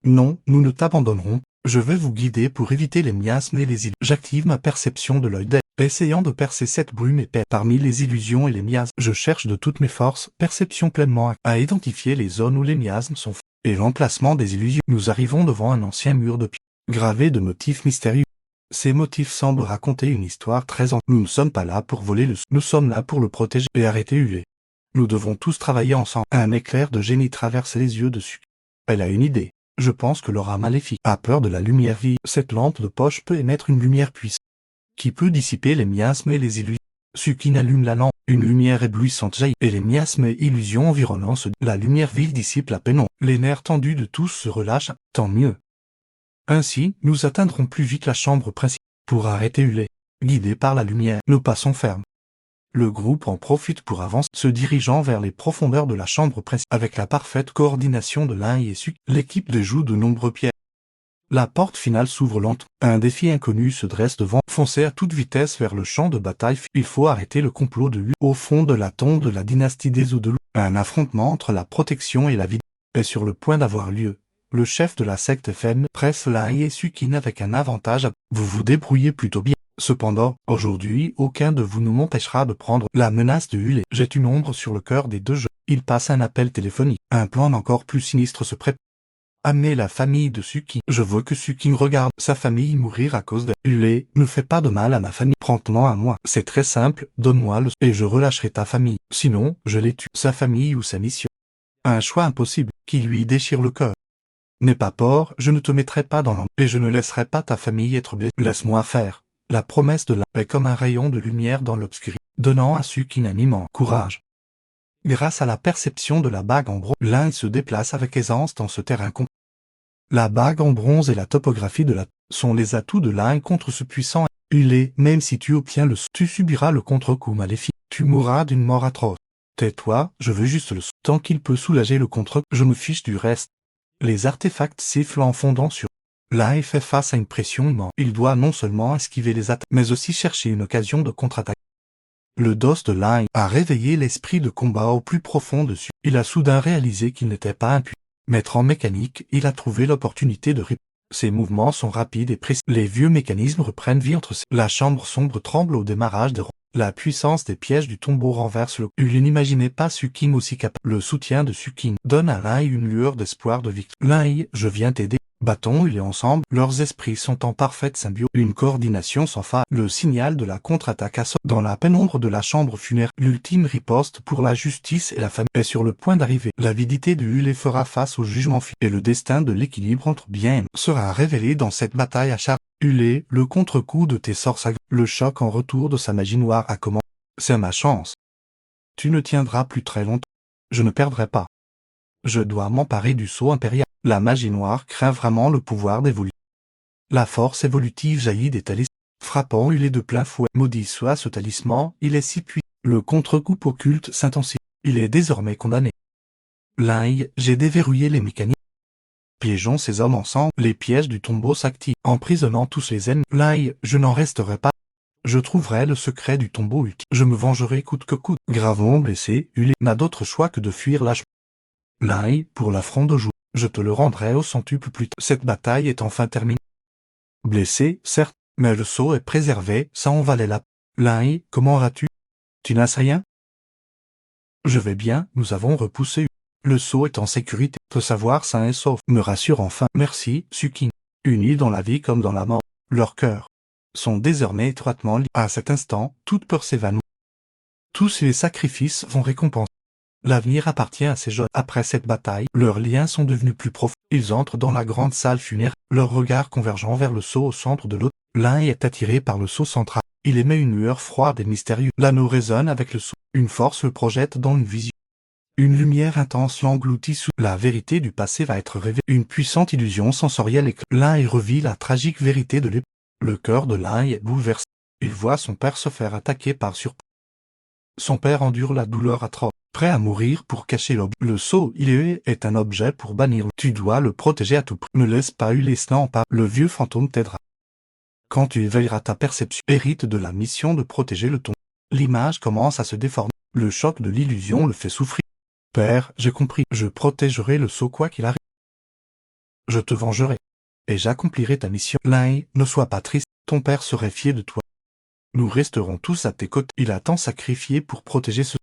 Non, nous ne t'abandonnerons. Je vais vous guider pour éviter les miasmes et les illusions. J'active ma perception de l'œil d'aile, essayant de percer cette brume épaisse. Parmi les illusions et les miasmes, je cherche de toutes mes forces, perception pleinement à identifier les zones où les miasmes sont et l'emplacement des illusions. Nous arrivons devant un ancien mur de pierre, gravé de motifs mystérieux. Ces motifs semblent raconter une histoire très ancienne. Nous ne sommes pas là pour voler le sceau. Nous sommes là pour le protéger et arrêter Ule. Nous devons tous travailler ensemble. Un éclair de génie traverse les yeux de Suki. Elle a une idée. Je pense que l'aura maléfique a peur de la lumière vive. Cette lampe de poche peut émettre une lumière puissante qui peut dissiper les miasmes et les illusions. Sukin allume la lampe. Une lumière éblouissante jaillit et les miasmes et illusions environnants se... La lumière vive dissipe la pénombre. Les nerfs tendus de tous se relâchent. Tant mieux. Ainsi, nous atteindrons plus vite la chambre principale. Pour arrêter Ule, guidés par la lumière, nous passons ferme. Le groupe en profite pour avancer, se dirigeant vers les profondeurs de la chambre principale. Avec la parfaite coordination de Lai et Suki, l'équipe déjoue de nombreux pièges. La porte finale s'ouvre lentement. Un défi inconnu se dresse devant. Foncez à toute vitesse vers le champ de bataille. Il faut arrêter le complot de Ule. Au fond de la tombe de la dynastie des Oudelou, un affrontement entre la protection et la vie est sur le point d'avoir lieu. Le chef de la secte FM presse Lai et Sukin avec un avantage. Vous vous débrouillez plutôt bien. Cependant, aujourd'hui, aucun de vous ne m'empêchera de prendre la menace de Ule. Jette une ombre sur le cœur des deux jeux. Il passe un appel téléphonique. Un plan encore plus sinistre se prépare. Amenez la famille de Sukin. Je veux que Sukin regarde sa famille mourir à cause de Ule. Ne fais pas de mal à ma famille. Prends-toi à moi. C'est très simple. Donne-moi le et je relâcherai ta famille. Sinon, je les tue. Sa famille ou sa mission. Un choix impossible qui lui déchire le cœur. N'aie pas peur, je ne te mettrai pas dans l'ombre et je ne laisserai pas ta famille être blessée. Laisse-moi faire. La promesse de la paix comme un rayon de lumière dans l'obscurité, donnant à Sukin un immense courage. Grâce à la perception de la bague en bronze, l'un se déplace avec aisance dans ce terrain complet. La bague en bronze et la topographie de la sont les atouts de l'un contre ce puissant Ule. Même si tu obtiens le tu subiras le contre-coup maléfique. Tu mourras d'une mort atroce. Tais-toi, je veux juste le tant qu'il peut soulager le contre-coup. Je me fiche du reste. Les artefacts sifflent en fondant sur Lai fait face à une pression immense. Il doit non seulement esquiver les attaques, mais aussi chercher une occasion de contre-attaque. Le dos de Lai a réveillé l'esprit de combat au plus profond dessus. Il a soudain réalisé qu'il n'était pas impuissant. Maître en mécanique, il a trouvé l'opportunité de répondre. Ses mouvements sont rapides et précis. Les vieux mécanismes reprennent vie entre ses... La chambre sombre tremble au démarrage des ronds. La puissance des pièges du tombeau renverse le... Il n'imaginait pas Sukin aussi capable. Le soutien de Sukin donne à Lai une lueur d'espoir de victoire. Lai, je viens t'aider. Battons Ule ensemble. Leurs esprits sont en parfaite symbiose. Une coordination sans faille. Le signal de la contre-attaque assaut. Dans la pénombre de la chambre funéraire, l'ultime riposte pour la justice et la famille est sur le point d'arriver. L'avidité de Ule fera face au jugement final. Et le destin de l'équilibre entre bien et mal sera révélé dans cette bataille acharnée. Ule, le contre-coup de tes sorts s'aggrave. Le choc en retour de sa magie noire a commencé. C'est ma chance. Tu ne tiendras plus très longtemps. Je ne perdrai pas. Je dois m'emparer du sceau impérial. La magie noire craint vraiment le pouvoir d'évoluer. La force évolutive jaillit des talismans. Frappant Ule de plein fouet. Maudit soit ce talisman, il est si puissant. Le contre-coup occulte s'intensifie. Il est désormais condamné. Lai, j'ai déverrouillé les mécaniques. Piégeons ces hommes ensemble. Les pièges du tombeau s'activent, emprisonnant tous les ennemis. Lai, je n'en resterai pas. Je trouverai le secret du tombeau ultime. Je me vengerai coûte que coûte. Gravement blessé, Ule n'a d'autre choix que de fuir lâchement. Lai, pour l'affront d'aujourd'hui, je te le rendrai au centuple plus tard. Cette bataille est enfin terminée. Blessé, certes, mais le sceau est préservé, ça en valait la peine. Lai, comment vas-tu? Tu n'as rien? Je vais bien, nous avons repoussé. Le sceau est en sécurité. Te savoir sain et sauf me rassure enfin. Merci, Sukin. Unis dans la vie comme dans la mort, leurs cœurs sont désormais étroitement liés. À cet instant, toute peur s'évanouit. Tous les sacrifices vont récompenser. L'avenir appartient à ces jeunes. Après cette bataille, leurs liens sont devenus plus profonds. Ils entrent dans la grande salle funéraire, leurs regards convergeant vers le sceau au centre de l'autre. L'un est attiré par le sceau central. Il émet une lueur froide et mystérieuse. L'anneau résonne avec le sceau. Une force le projette dans une vision. Une lumière intense l'engloutit sous. La vérité du passé va être révélée. Une puissante illusion sensorielle éclate. L'un revit la tragique vérité de l'époque. Le cœur de l'un est bouleversé. Il voit son père se faire attaquer par surprise. Son père endure la douleur atroce, prêt à mourir pour cacher l'objet. Le sceau Ule est un objet pour bannir. Tu dois le protéger à tout prix. Ne laisse pas Ule en pas. Le vieux fantôme t'aidera. Quand tu éveilleras ta perception, hérite de la mission de protéger le tombeau. L'image commence à se déformer. Le choc de l'illusion le fait souffrir. Père, j'ai compris. Je protégerai le sceau quoi qu'il arrive. Je te vengerai. Et j'accomplirai ta mission. Lai, ne sois pas triste. Ton père serait fier de toi. Nous resterons tous à tes côtés. Il a tant sacrifié pour protéger ce...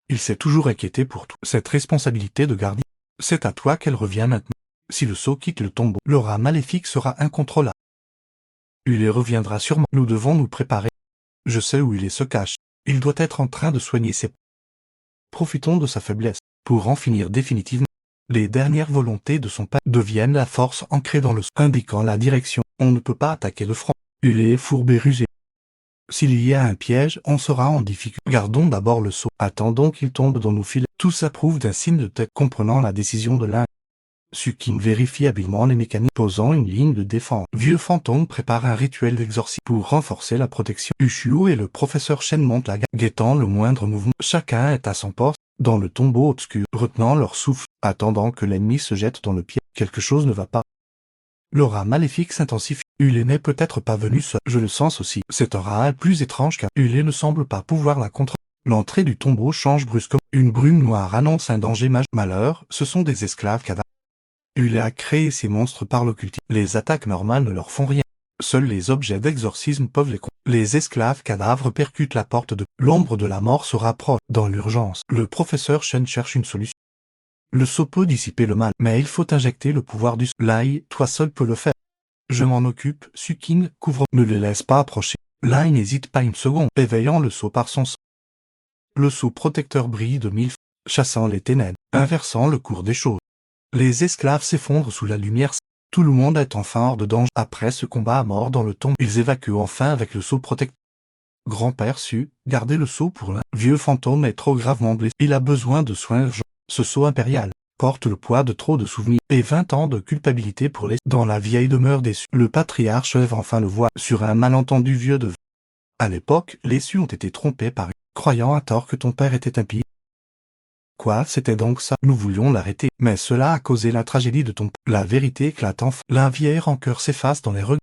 Il s'est toujours inquiété pour tout. Cette responsabilité de gardien, c'est à toi qu'elle revient maintenant. Si le sceau quitte le tombeau, l'aura maléfique sera incontrôlable. Il y reviendra sûrement. Nous devons nous préparer. Je sais où il se cache. Il doit être en train de soigner ses... Profitons de sa faiblesse, pour en finir définitivement. Les dernières volontés de son père deviennent la force ancrée dans le sol, indiquant la direction. On ne peut pas attaquer de front. Il est fourbe et rusé. S'il y a un piège, on sera en difficulté. Gardons d'abord le seau. Attendons qu'il tombe dans nos filets. Tout s'approuve d'un signe de tête comprenant la décision de l'un. Sukin vérifie habilement les mécaniques, posant une ligne de défense. Vieux fantôme prépare un rituel d'exorcisme pour renforcer la protection. Ushio et le professeur Shen montent la garde, guettant le moindre mouvement. Chacun est à son poste, dans le tombeau obscur, retenant leur souffle, attendant que l'ennemi se jette dans le piège. Quelque chose ne va pas. L'aura maléfique s'intensifie. Hulé n'est peut-être pas venu seul. Je le sens aussi. Cette aura est plus étrange car Hulé ne semble pas pouvoir la contrôler. L'entrée du tombeau change brusquement. Une brume noire annonce un danger majeur. Malheur, ce sont des esclaves cadavres. Hulé a créé ces monstres par l'occultisme. Les attaques normales ne leur font rien. Seuls les objets d'exorcisme peuvent les combattre. Les esclaves cadavres percutent la porte de... L'ombre de la mort se rapproche. Dans l'urgence, le professeur Shen cherche une solution. Le seau peut dissiper le mal, mais il faut injecter le pouvoir du... Lai, toi seul peux le faire. Je m'en occupe, Sukin, couvre... Ne les laisse pas approcher. Lai n'hésite pas une seconde, éveillant le seau par son sang. Le seau protecteur brille de mille... chassant les ténèbres, inversant le cours des choses. Les esclaves s'effondrent sous la lumière. Tout le monde est enfin hors de danger. Après ce combat à mort dans le tombeau, ils évacuent enfin avec le seau protecteur. Grand-père Su, gardez le seau pour l'un. Vieux fantôme est trop gravement blessé. Il a besoin de soins urgents. Ce sceau impérial porte le poids de trop de souvenirs et 20 ans de culpabilité pour les... Dans la vieille demeure des Su, le patriarche lève enfin le voile sur un malentendu vieux de... À l'époque, les Su ont été trompés par... croyant à tort que ton père était impie. Quoi, c'était donc ça? Nous voulions l'arrêter, mais cela a causé la tragédie de ton père. La vérité éclate enfin. La vieille rancœur s'efface dans les regrets.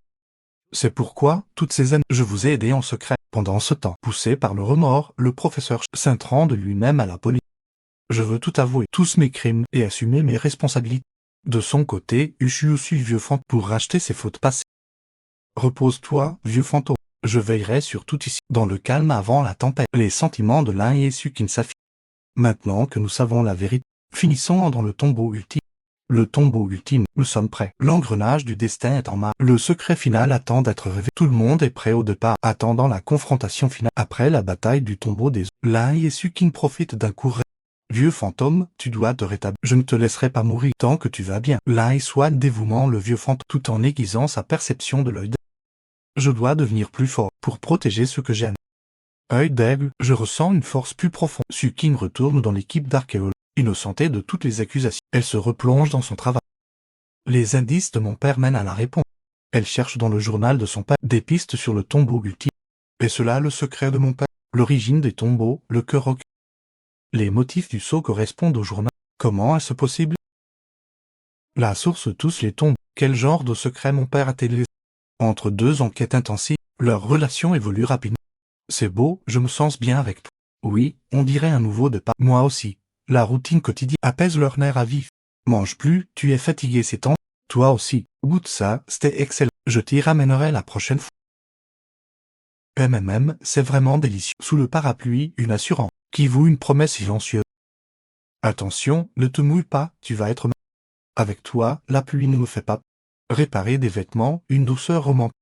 C'est pourquoi, toutes ces années, je vous ai aidé en secret. Pendant ce temps, poussé par le remords, le professeur s'intrant de lui-même à la police. Je veux tout avouer, tous mes crimes, et assumer mes responsabilités. De son côté, Ushio suit le vieux fantôme pour racheter ses fautes passées. Repose-toi, vieux fantôme. Je veillerai sur tout ici, dans le calme avant la tempête. Les sentiments de l'un et Sukin s'affirment. Maintenant que nous savons la vérité, finissons dans le tombeau ultime. Le tombeau ultime, nous sommes prêts. L'engrenage du destin est en marche. Le secret final attend d'être révélé. Tout le monde est prêt au départ, attendant la confrontation finale. Après la bataille du tombeau des... Lai et Sukin profitent d'un coup. Vieux fantôme, tu dois te rétablir. Je ne te laisserai pas mourir tant que tu vas bien. Lai soigne dévouement le vieux fantôme tout en aiguisant sa perception de l'œil. Je dois devenir plus fort pour protéger ce que j'aime. Œil d'aigle, je ressens une force plus profonde. Sukin retourne dans l'équipe d'archéologues. Innocentée de toutes les accusations, elle se replonge dans son travail. Les indices de mon père mènent à la réponse. Elle cherche dans le journal de son père des pistes sur le tombeau ultime. Et cela le secret de mon père, l'origine des tombeaux, le cœur occulte. Les motifs du sceau correspondent au journal. Comment est-ce possible? La source tous les tombes. Quel genre de secret mon père a-t-il laissé? Entre deux enquêtes intensives, leur relation évolue rapidement. C'est beau, je me sens bien avec toi. Oui, on dirait un nouveau départ. Moi aussi. La routine quotidienne apaise leur nerf à vif. Mange plus, tu es fatigué ces temps. Toi aussi. Goûte ça, c'était excellent. Je t'y ramènerai la prochaine fois. C'est vraiment délicieux. Sous le parapluie, une assurance, qui voue une promesse silencieuse. Attention, ne te mouille pas, tu vas être... Avec toi, la pluie ne me fait pas. Réparer des vêtements, une douceur romantique.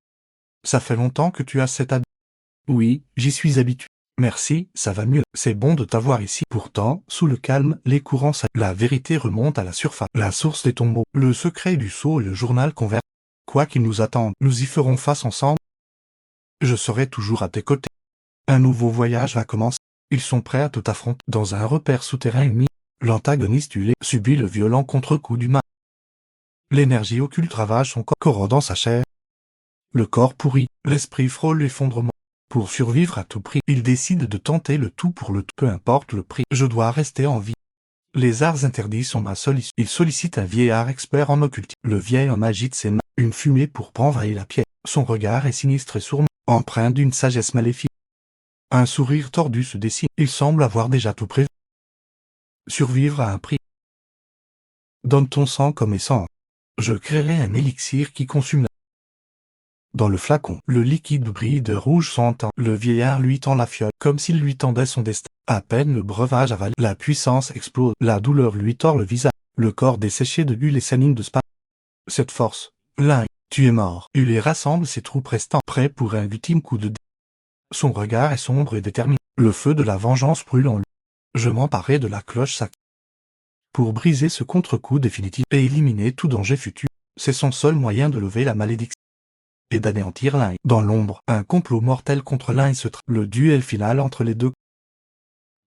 Ça fait longtemps que tu as cet habit. Oui, j'y suis habitué. Merci, ça va mieux. C'est bon de t'avoir ici. Pourtant, sous le calme, les courants la vérité remonte à la surface. La source des tombeaux, le secret du sceau et le journal convergent. Quoi qu'ils nous attendent, nous y ferons face ensemble. Je serai toujours à tes côtés. Un nouveau voyage va commencer. Ils sont prêts à tout affronter. Dans un repère souterrain ennemi, l'antagoniste Hulé subit le violent contre-coup du mal. L'énergie occulte ravage son corps, corrodant sa chair. Le corps pourri, l'esprit frôle l'effondrement. Pour survivre à tout prix, il décide de tenter le tout pour le tout, peu importe le prix. Je dois rester en vie. Les arts interdits sont ma seule issue. Il sollicite un vieillard expert en occultisme. Le vieil homme agite ses mains, une fumée pourpre envahit la pierre. Son regard est sinistre et sourd, empreint d'une sagesse maléfique. Un sourire tordu se dessine. Il semble avoir déjà tout prévu. Survivre à un prix. Donne ton sang comme essence. Je créerai un élixir qui consume la... Dans le flacon, le liquide brille de rouge sentant. Le vieillard lui tend la fiole, comme s'il lui tendait son destin. À peine le breuvage avalé, la puissance explose. La douleur lui tord le visage. Le corps desséché de l'huile et s'anime de spa. Cette force, Lai, tu es mort. Ulé rassemble ses troupes restant prêts pour un ultime coup de dé. Son regard est sombre et déterminé. Le feu de la vengeance brûle en lui. Je m'emparai de la cloche sacrée pour briser ce contre-coup définitif et éliminer tout danger futur. C'est son seul moyen de lever la malédiction et d'anéantir Lai. Dans l'ombre, un complot mortel contre Lai se trame. Le duel final entre les deux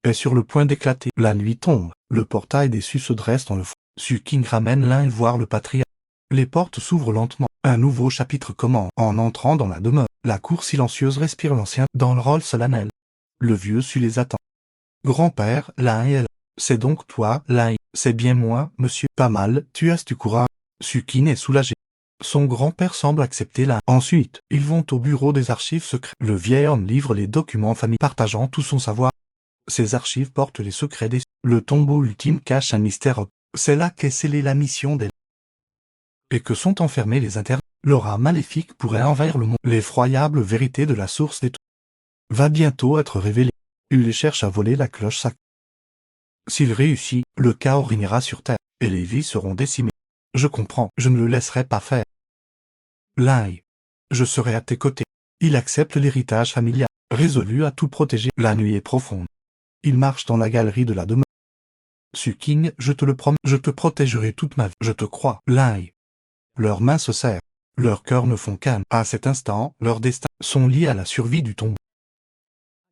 est sur le point d'éclater. La nuit tombe. Le portail déçu se dresse dans le fond. Suking ramène Lai voir le patriarche. Les portes s'ouvrent lentement. Un nouveau chapitre commence. En entrant dans la demeure, la cour silencieuse respire l'ancien dans le rôle solennel. Le vieux Su les attend. Grand-père, Lai est là. C'est donc toi, Lai. C'est bien moi, monsieur. Pas mal, tu as du courage. Sukin est soulagé. Son grand-père semble accepter Lai. Ensuite, ils vont au bureau des archives secrets. Le vieil homme livre les documents familiaux partageant tout son savoir. Ces archives portent les secrets des... Le tombeau ultime cache un mystère. C'est là qu'est scellée la mission des... Et que sont enfermés les interdits. L'aura maléfique pourrait envahir le monde. L'effroyable vérité de la source des... va bientôt être révélée. Il cherche à voler la cloche sacrée. S'il réussit, le chaos régnera sur Terre, et les vies seront décimées. Je comprends, je ne le laisserai pas faire. Lai. Je serai à tes côtés. Il accepte l'héritage familial, résolu à tout protéger. La nuit est profonde. Il marche dans la galerie de la demeure. Suking, je te le promets, je te protégerai toute ma vie. Je te crois, Lai. Leurs mains se serrent. Leurs cœurs ne font qu'un. À cet instant, leurs destins sont liés à la survie du tombeau.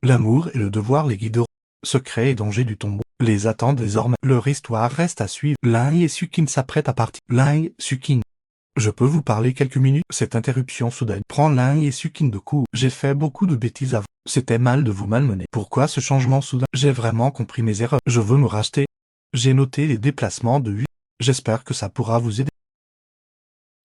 L'amour et le devoir les guideront. Secrets et dangers du tombeau les attendent désormais. Leur histoire reste à suivre. Lai et Sukin s'apprêtent à partir. Lai, Sukin. Je peux vous parler quelques minutes? Cette interruption soudaine prend Lai et Sukin de court. J'ai fait beaucoup de bêtises avant. C'était mal de vous malmener. Pourquoi ce changement soudain? J'ai vraiment compris mes erreurs. Je veux me racheter. J'ai noté les déplacements de 8. J'espère que ça pourra vous aider.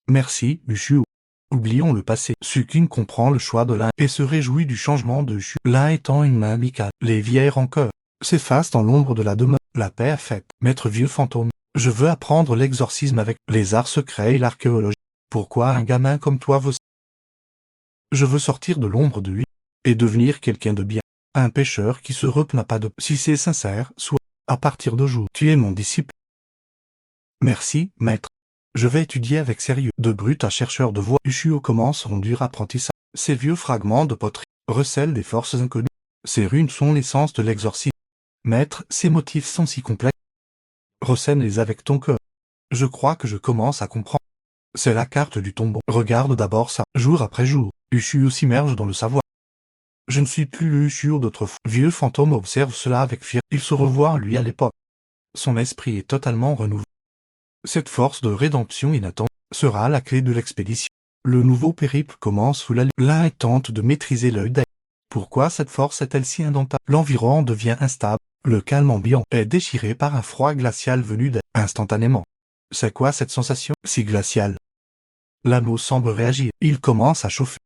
Merci, Ushu. Oublions le passé. Sukin comprend le choix de Lai et se réjouit du changement de Ushu. Lai étant une main amicale. Les vieilles rancœurs s'effacent dans l'ombre de la demeure. La paix est faite. Maître vieux fantôme. Je veux apprendre l'exorcisme avec les arts secrets et l'archéologie. Pourquoi un gamin comme toi veut... Je veux sortir de l'ombre de lui et devenir quelqu'un de bien. Un pécheur qui se replaint pas de... Si c'est sincère, soit à partir d'aujourd'hui, tu es mon disciple. Merci, maître. Je vais étudier avec sérieux. De brut à chercheur de voix, Ushuo commence son dur apprentissage. Ces vieux fragments de poterie recèlent des forces inconnues. Ces runes sont l'essence de l'exorcisme. Maître, ces motifs sont si complexes. Recèle-les avec ton cœur. Je crois que je commence à comprendre. C'est la carte du tombeau. Regarde d'abord ça. Jour après jour, Ushuo s'immerge dans le savoir. Je ne suis plus le Ushuo d'autrefois. Vieux fantôme observe cela avec fierté. Il se revoit lui à l'époque. Son esprit est totalement renouvelé. Cette force de rédemption inattendue sera la clé de l'expédition. Le nouveau périple commence sous la lune. Lai tente de maîtriser l'œil d'œil. Pourquoi cette force est-elle si indomptable? L'environnement devient instable. Le calme ambiant est déchiré par un froid glacial venu d'elle. Instantanément. C'est quoi cette sensation si glaciale? L'anneau semble réagir. Il commence à chauffer.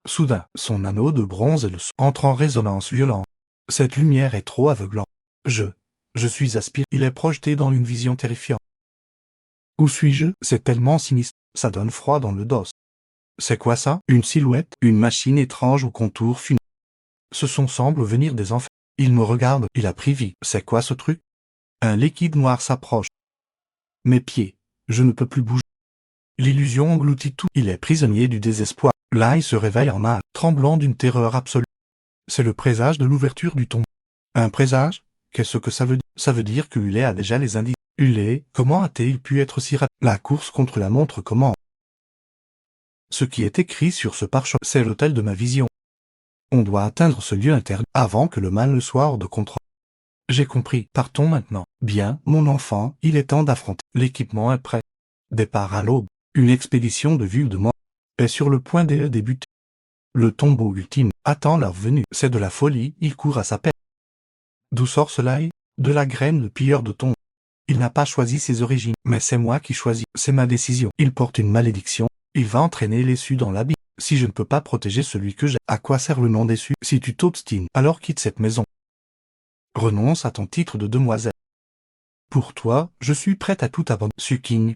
Soudain, son anneau de bronze et le son entrent en résonance violente. Cette lumière est trop aveuglante. Je suis aspiré. Il est projeté dans une vision terrifiante. Où suis-je? C'est tellement sinistre. Ça donne froid dans le dos. C'est quoi ça? Une silhouette? Une machine étrange au contour funèbre. Ce son semble venir des enfers. Il me regarde. Il a pris vie. C'est quoi ce truc? Un liquide noir s'approche. Mes pieds. Je ne peux plus bouger. L'illusion engloutit tout. Il est prisonnier du désespoir. Lai se réveille en mal, tremblant d'une terreur absolue. C'est le présage de l'ouverture du tombeau. Un présage? Qu'est-ce que ça veut dire? Ça veut dire que Ulé a déjà les indices. Ulé, comment a-t-il pu être si rapide? La course contre la montre commence. Ce qui est écrit sur ce pare-choc, c'est l'hôtel de ma vision. On doit atteindre ce lieu interdit avant que le mal ne soit hors de contrôle. J'ai compris. Partons maintenant. Bien, mon enfant, il est temps d'affronter. L'équipement est prêt. Départ à l'aube. Une expédition de vue de mort est sur le point de débuter. Le tombeau ultime attend leur venue. C'est de la folie, il court à sa perte. D'où sort cela? De la graine de pilleur de tombe. Il n'a pas choisi ses origines, mais c'est moi qui choisis. C'est ma décision. Il porte une malédiction. Il va entraîner l'essu dans l'abîme. Si je ne peux pas protéger celui que j'ai, à quoi sert le nom d'essu? Si tu t'obstines, alors quitte cette maison. Renonce à ton titre de demoiselle. Pour toi, je suis prête à tout abandonner. Suking.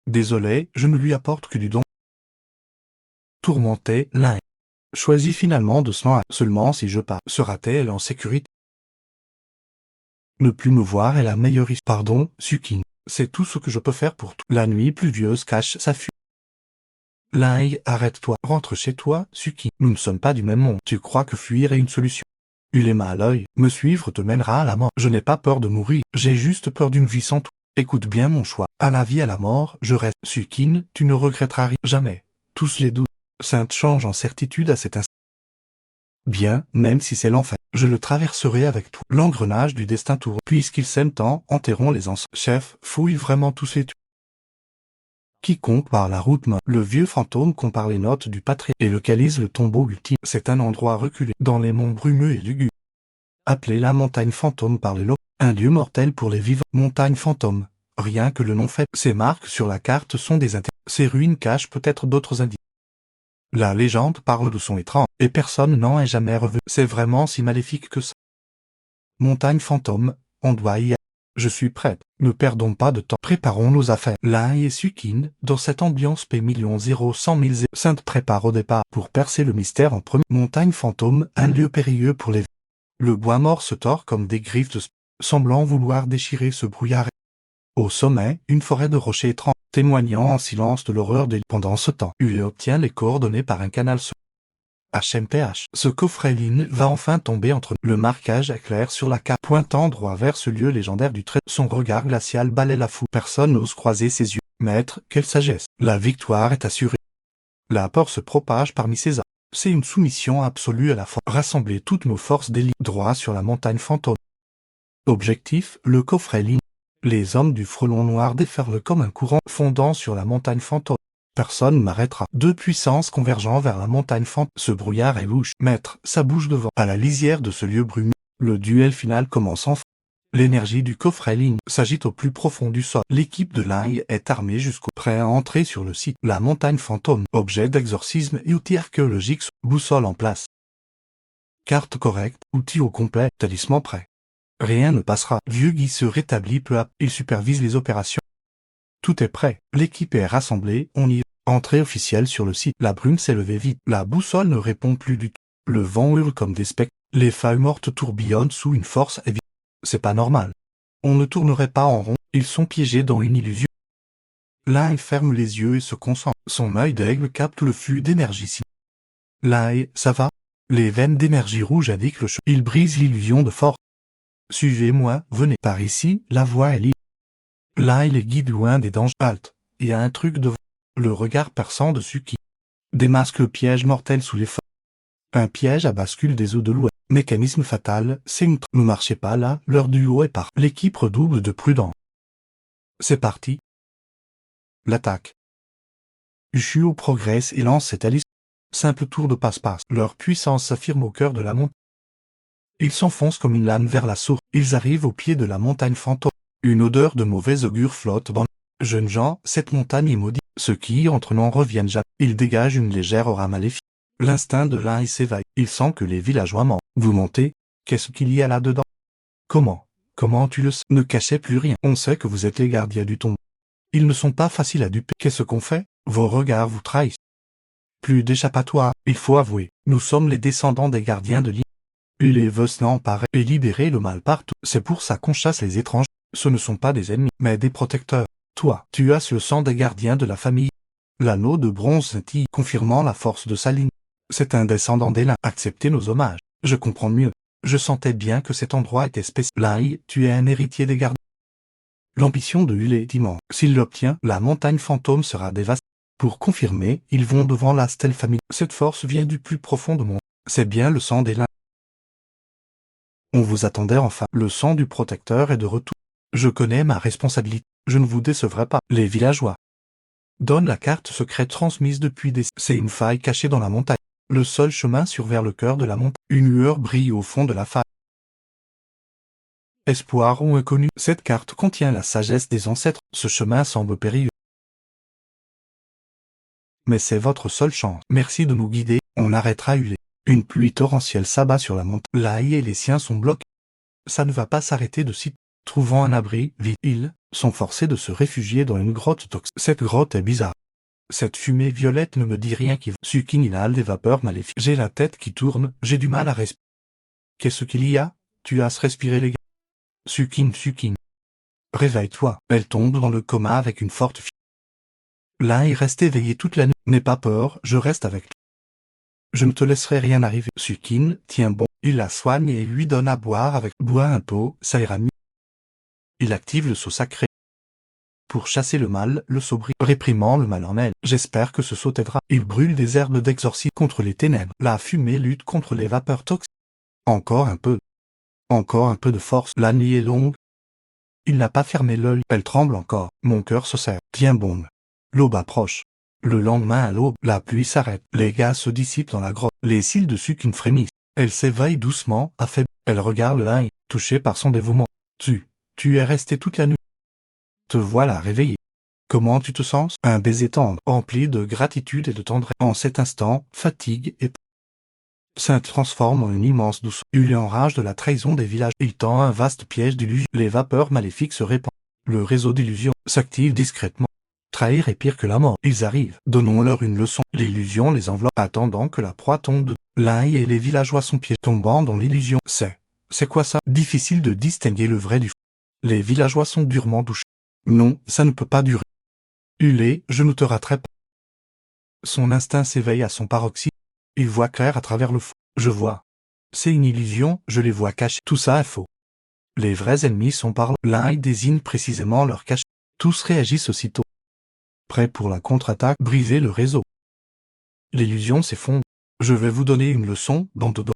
Désolé, je ne lui apporte que du don. Tourmenté, Lai. Choisis finalement de seulement si je pars. Sera-t-elle en sécurité? Ne plus me voir est la meilleure issue. Pardon, Suking. C'est tout ce que je peux faire pour toi. La nuit pluvieuse cache sa fuite. Lai, arrête-toi. Rentre chez toi, Suki. Nous ne sommes pas du même monde. Tu crois que fuir est une solution? Ulema à l'œil. Me suivre te mènera à la mort. Je n'ai pas peur de mourir. J'ai juste peur d'une vie sans toi. Écoute bien mon choix. À la vie, à la mort, je reste. Sukin, tu ne regretteras rien. Jamais. Tous les doutes. Sainte change en certitude à cet instant. Bien, même si c'est l'enfer, je le traverserai avec toi. L'engrenage du destin tourne. Puisqu'ils s'aiment tant, enterrons les anciens. Chef, fouille vraiment tous les Quiconque par la route meurt. Le vieux fantôme compare les notes du patriarche et localise le tombeau ultime. C'est un endroit reculé, dans les monts brumeux et lugubres. Appelée la montagne fantôme par les locaux. Un lieu mortel pour les vivants. Montagne fantôme. Rien que le nom fait. Ces marques sur la carte sont des indices. Ces ruines cachent peut-être d'autres indices. La légende parle de son étrange, et personne n'en est jamais revenu. C'est vraiment si maléfique que ça. Montagne fantôme, on doit y aller. Je suis prête. Ne perdons pas de temps. Préparons nos affaires. Lai et Sukin, dans cette ambiance P100 000 Sainte prépare au départ pour percer le mystère en premier. Montagne fantôme, un lieu périlleux pour les... Le bois mort se tord comme des griffes de semblant vouloir déchirer ce brouillard. Au sommet, une forêt de rochers étranges, témoignant en silence de l'horreur des... Pendant ce temps, Ule obtient les coordonnées par un canal HMPH. Ce coffret ligne va enfin tomber entre le marquage éclair sur la carte, pointant droit vers ce lieu légendaire du trait. Son regard glacial balaie la foule. Personne n'ose croiser ses yeux. Maître, quelle sagesse. La victoire est assurée. La peur se propage parmi ses âmes. C'est une soumission absolue à la force. Rassembler toutes nos forces d'élite droit sur la montagne fantôme. Objectif, le coffret ligne. Les hommes du frelon noir déferlent comme un courant fondant sur la montagne fantôme. Personne m'arrêtera. Deux puissances convergeant vers la montagne fantôme. Ce brouillard est louche. Maître, ça bouge devant. À la lisière de ce lieu brumeux, le duel final commence enfin. L'énergie du coffret ligne s'agite au plus profond du sol. L'équipe de Lai est armée jusqu'au prêt à entrer sur le site. La montagne fantôme, objet d'exorcisme et outil archéologique, boussole en place. Carte correcte, outil au complet, talisman prêt. Rien ne passera. Vieux Guy se rétablit peu à peu. Il supervise les opérations. Tout est prêt. L'équipe est rassemblée. On y va. Entrée officielle sur le site. La brume s'est levée vite. La boussole ne répond plus du tout. Le vent hurle comme des spectres. Les feuilles mortes tourbillonnent sous une force évidente. C'est pas normal. On ne tournerait pas en rond. Ils sont piégés dans une illusion. Lai ferme les yeux et se concentre. Son œil d'aigle capte le flux d'énergie. Lai, ça va? Les veines d'énergie rouge indiquent le chemin. Il brise l'illusion de force. Suivez-moi, venez. Par ici, la voie est libre. Lai les guide loin des dangers. Halte. Il y a un truc devant. Le regard perçant dessus qui démasque le piège mortel sous les feuilles. Un piège à bascule des eaux de l'ouest. Mécanisme fatal, c'est une... Ne marchez pas là, l'heure du haut est par. L'équipe redouble de prudence. C'est parti. L'attaque. Ushuo progresse et lance cette alice. Simple tour de passe-passe. Leur puissance s'affirme au cœur de la montagne. Ils s'enfoncent comme une lame vers la source. Ils arrivent au pied de la montagne fantôme. Une odeur de mauvais augure flotte dans... Jeunes gens, cette montagne est maudite. Ceux qui y entrent n'en reviennent jamais. Ils dégagent une légère aura maléfique. L'instinct de Lai s'éveille. Il sent que les villageois mentent. Vous mentez? Qu'est-ce qu'il y a là-dedans? Comment tu le sais? Ne cachez plus rien. On sait que vous êtes les gardiens du tombeau. Ils ne sont pas faciles à duper. Qu'est-ce qu'on fait? Vos regards vous trahissent. Plus d'échappatoire. Il faut avouer. Nous sommes les descendants des gardiens de l'île. Il veut s'emparer et libérer le mal partout. C'est pour ça qu'on chasse les étrangers. Ce ne sont pas des ennemis, mais des protecteurs. Toi, tu as le sang des gardiens de la famille. L'anneau de bronze scintille, confirmant la force de sa ligne. C'est un descendant des lins. Acceptez nos hommages. Je comprends mieux. Je sentais bien que cet endroit était spécial. Lai, tu es un héritier des gardiens. L'ambition de Hule est immense. S'il l'obtient, la montagne fantôme sera dévastée. Pour confirmer, ils vont devant la stèle familiale. Cette force vient du plus profond de mon... C'est bien le sang des lins. On vous attendait enfin. Le sang du protecteur est de retour. Je connais ma responsabilité. Je ne vous décevrai pas. Les villageois. Donne la carte secrète transmise depuis des... C'est une faille cachée dans la montagne. Le seul chemin sur vers le cœur de la montagne. Une lueur brille au fond de la faille. Espoir ou inconnu. Cette carte contient la sagesse des ancêtres. Ce chemin semble périlleux. Mais c'est votre seule chance. Merci de nous guider. On arrêtera Hule. Une pluie torrentielle s'abat sur la montagne. Lai et les siens sont bloqués. Ça ne va pas s'arrêter de sitôt. Trouvant un abri, vite, ils sont forcés de se réfugier dans une grotte toxique. Cette grotte est bizarre. Cette fumée violette ne me dit rien qui... Sukin inhale des vapeurs maléfiques. J'ai la tête qui tourne, j'ai du mal à respirer. Qu'est-ce qu'il y a? Tu as respiré les gars. Sukin. Réveille-toi. Elle tombe dans le coma avec une forte fièvre. Lai reste éveillé toute la nuit. N'aie pas peur, je reste avec toi. Je ne te laisserai rien arriver. Sukin tient bon. Il la soigne et lui donne à boire avec. Bois un pot, ça ira mieux. Il active le sceau sacré. Pour chasser le mal, le sceau brille, réprimant le mal en elle. J'espère que ce sceau t'aidera. Il brûle des herbes d'exorcisme contre les ténèbres. La fumée lutte contre les vapeurs toxiques. Encore un peu. Encore un peu de force. La nuit est longue. Il n'a pas fermé l'œil. Elle tremble encore. Mon cœur se serre. Tiens bon. L'aube approche. Le lendemain à l'aube, la pluie s'arrête. Les gaz se dissipent dans la grotte. Les cils de Sukin frémissent. Elle s'éveille doucement, affaiblie. Elle regarde Lai, touchée par son dévouement. Tu es resté toute la nuit. Te voilà réveillé. Comment tu te sens? Un baiser tendre, empli de gratitude et de tendresse. En cet instant, fatigue et se transforme en une immense douceur. Il lui enrage de la trahison des villages. Il tend un vaste piège d'illusion. Les vapeurs maléfiques se répandent. Le réseau d'illusions s'active discrètement. Trahir est pire que la mort. Ils arrivent. Donnons-leur une leçon. L'illusion les enveloppe, attendant que la proie tombe. Lai et les villageois sont piégés, tombant dans l'illusion. C'est quoi ça? Difficile de distinguer le vrai du faux. Les villageois sont durement touchés. Non, ça ne peut pas durer. Hulé, je ne te raterai pas. Son instinct s'éveille à son paroxysme. Il voit clair à travers le faux. Je vois. C'est une illusion, je les vois cachés. Tout ça est faux. Les vrais ennemis sont par là. Lai désigne précisément leur cachet. Tous réagissent aussitôt. Prêts pour la contre-attaque, briser le réseau. L'illusion s'effondre. Je vais vous donner une leçon, bande de...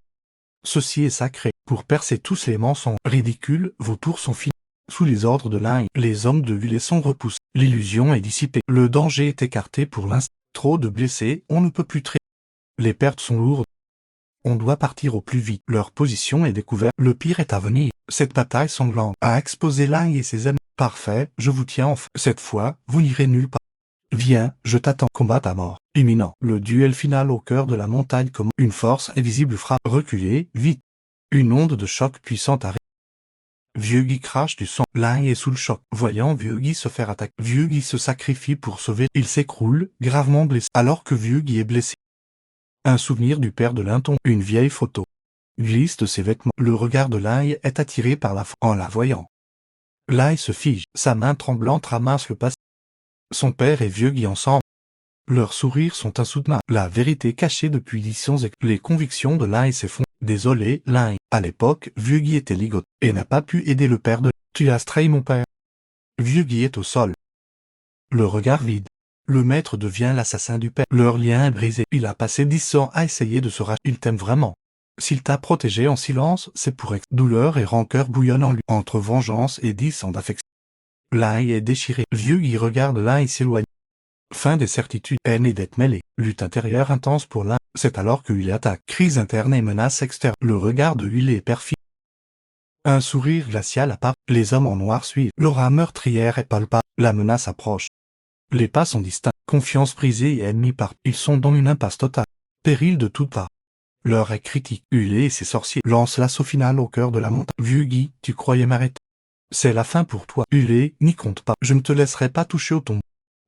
Ceci est sacré. Pour percer tous les mensonges ridicules, vos tours sont finis. Sous les ordres de Lai, les hommes de Hulé sont repoussés. L'illusion est dissipée. Le danger est écarté pour l'instant. Trop de blessés, on ne peut plus traiter. Les pertes sont lourdes. On doit partir au plus vite. Leur position est découverte. Le pire est à venir. Cette bataille sanglante a exposé Lai et ses ennemis. Parfait, je vous tiens enfin. Cette fois, vous n'irez nulle part. Viens, je t'attends. Combat à mort. Imminent. Le duel final au cœur de la montagne comme une force invisible frappe. Reculez, vite. Une onde de choc puissante arrive. Vieux Guy crache du sang. Lai est sous le choc. Voyant Vieux Guy se faire attaquer, Vieux Guy se sacrifie pour sauver. Il s'écroule, gravement blessé. Alors que Vieux Guy est blessé. Un souvenir du père de Linton. Une vieille photo. Glisse de ses vêtements. Le regard de Lai est attiré par la en la voyant. Lai se fige. Sa main tremblante ramasse le passé. Son père et Vieux Guy ensemble. Leurs sourires sont insoutenables. La vérité cachée depuis les convictions de Lai s'effondrent. Désolé, Lai. À l'époque, Vieux Guy était ligoté et n'a pas pu aider le père de... Tu as trahi mon père. Vieux Guy est au sol. Le regard vide. Le maître devient l'assassin du père. Leur lien est brisé. Il a passé 10 ans à essayer de se racheter. Il t'aime vraiment. S'il t'a protégé en silence, c'est pour douleur et rancœur bouillonnent en lui. Entre vengeance et 10 ans d'affection. Lai est déchiré. Vieux Guy regarde Lai s'éloigner. Fin des certitudes, haine et dette mêlée, lutte intérieure intense pour l'un, c'est alors que Hulé attaque, crise interne et menace externe, le regard de Hulé est perfide. Un sourire glacial apparaît, les hommes en noir suivent, l'aura meurtrière est palpable, la menace approche. Les pas sont distincts, confiance brisée et ennemis par, ils sont dans une impasse totale, péril de toutes parts. L'heure est critique, Hulé et ses sorciers lancent l'assaut final au cœur de la montagne. Vieux Guy, tu croyais m'arrêter? C'est la fin pour toi, Hulé, n'y compte pas, je ne te laisserai pas toucher au tombeau.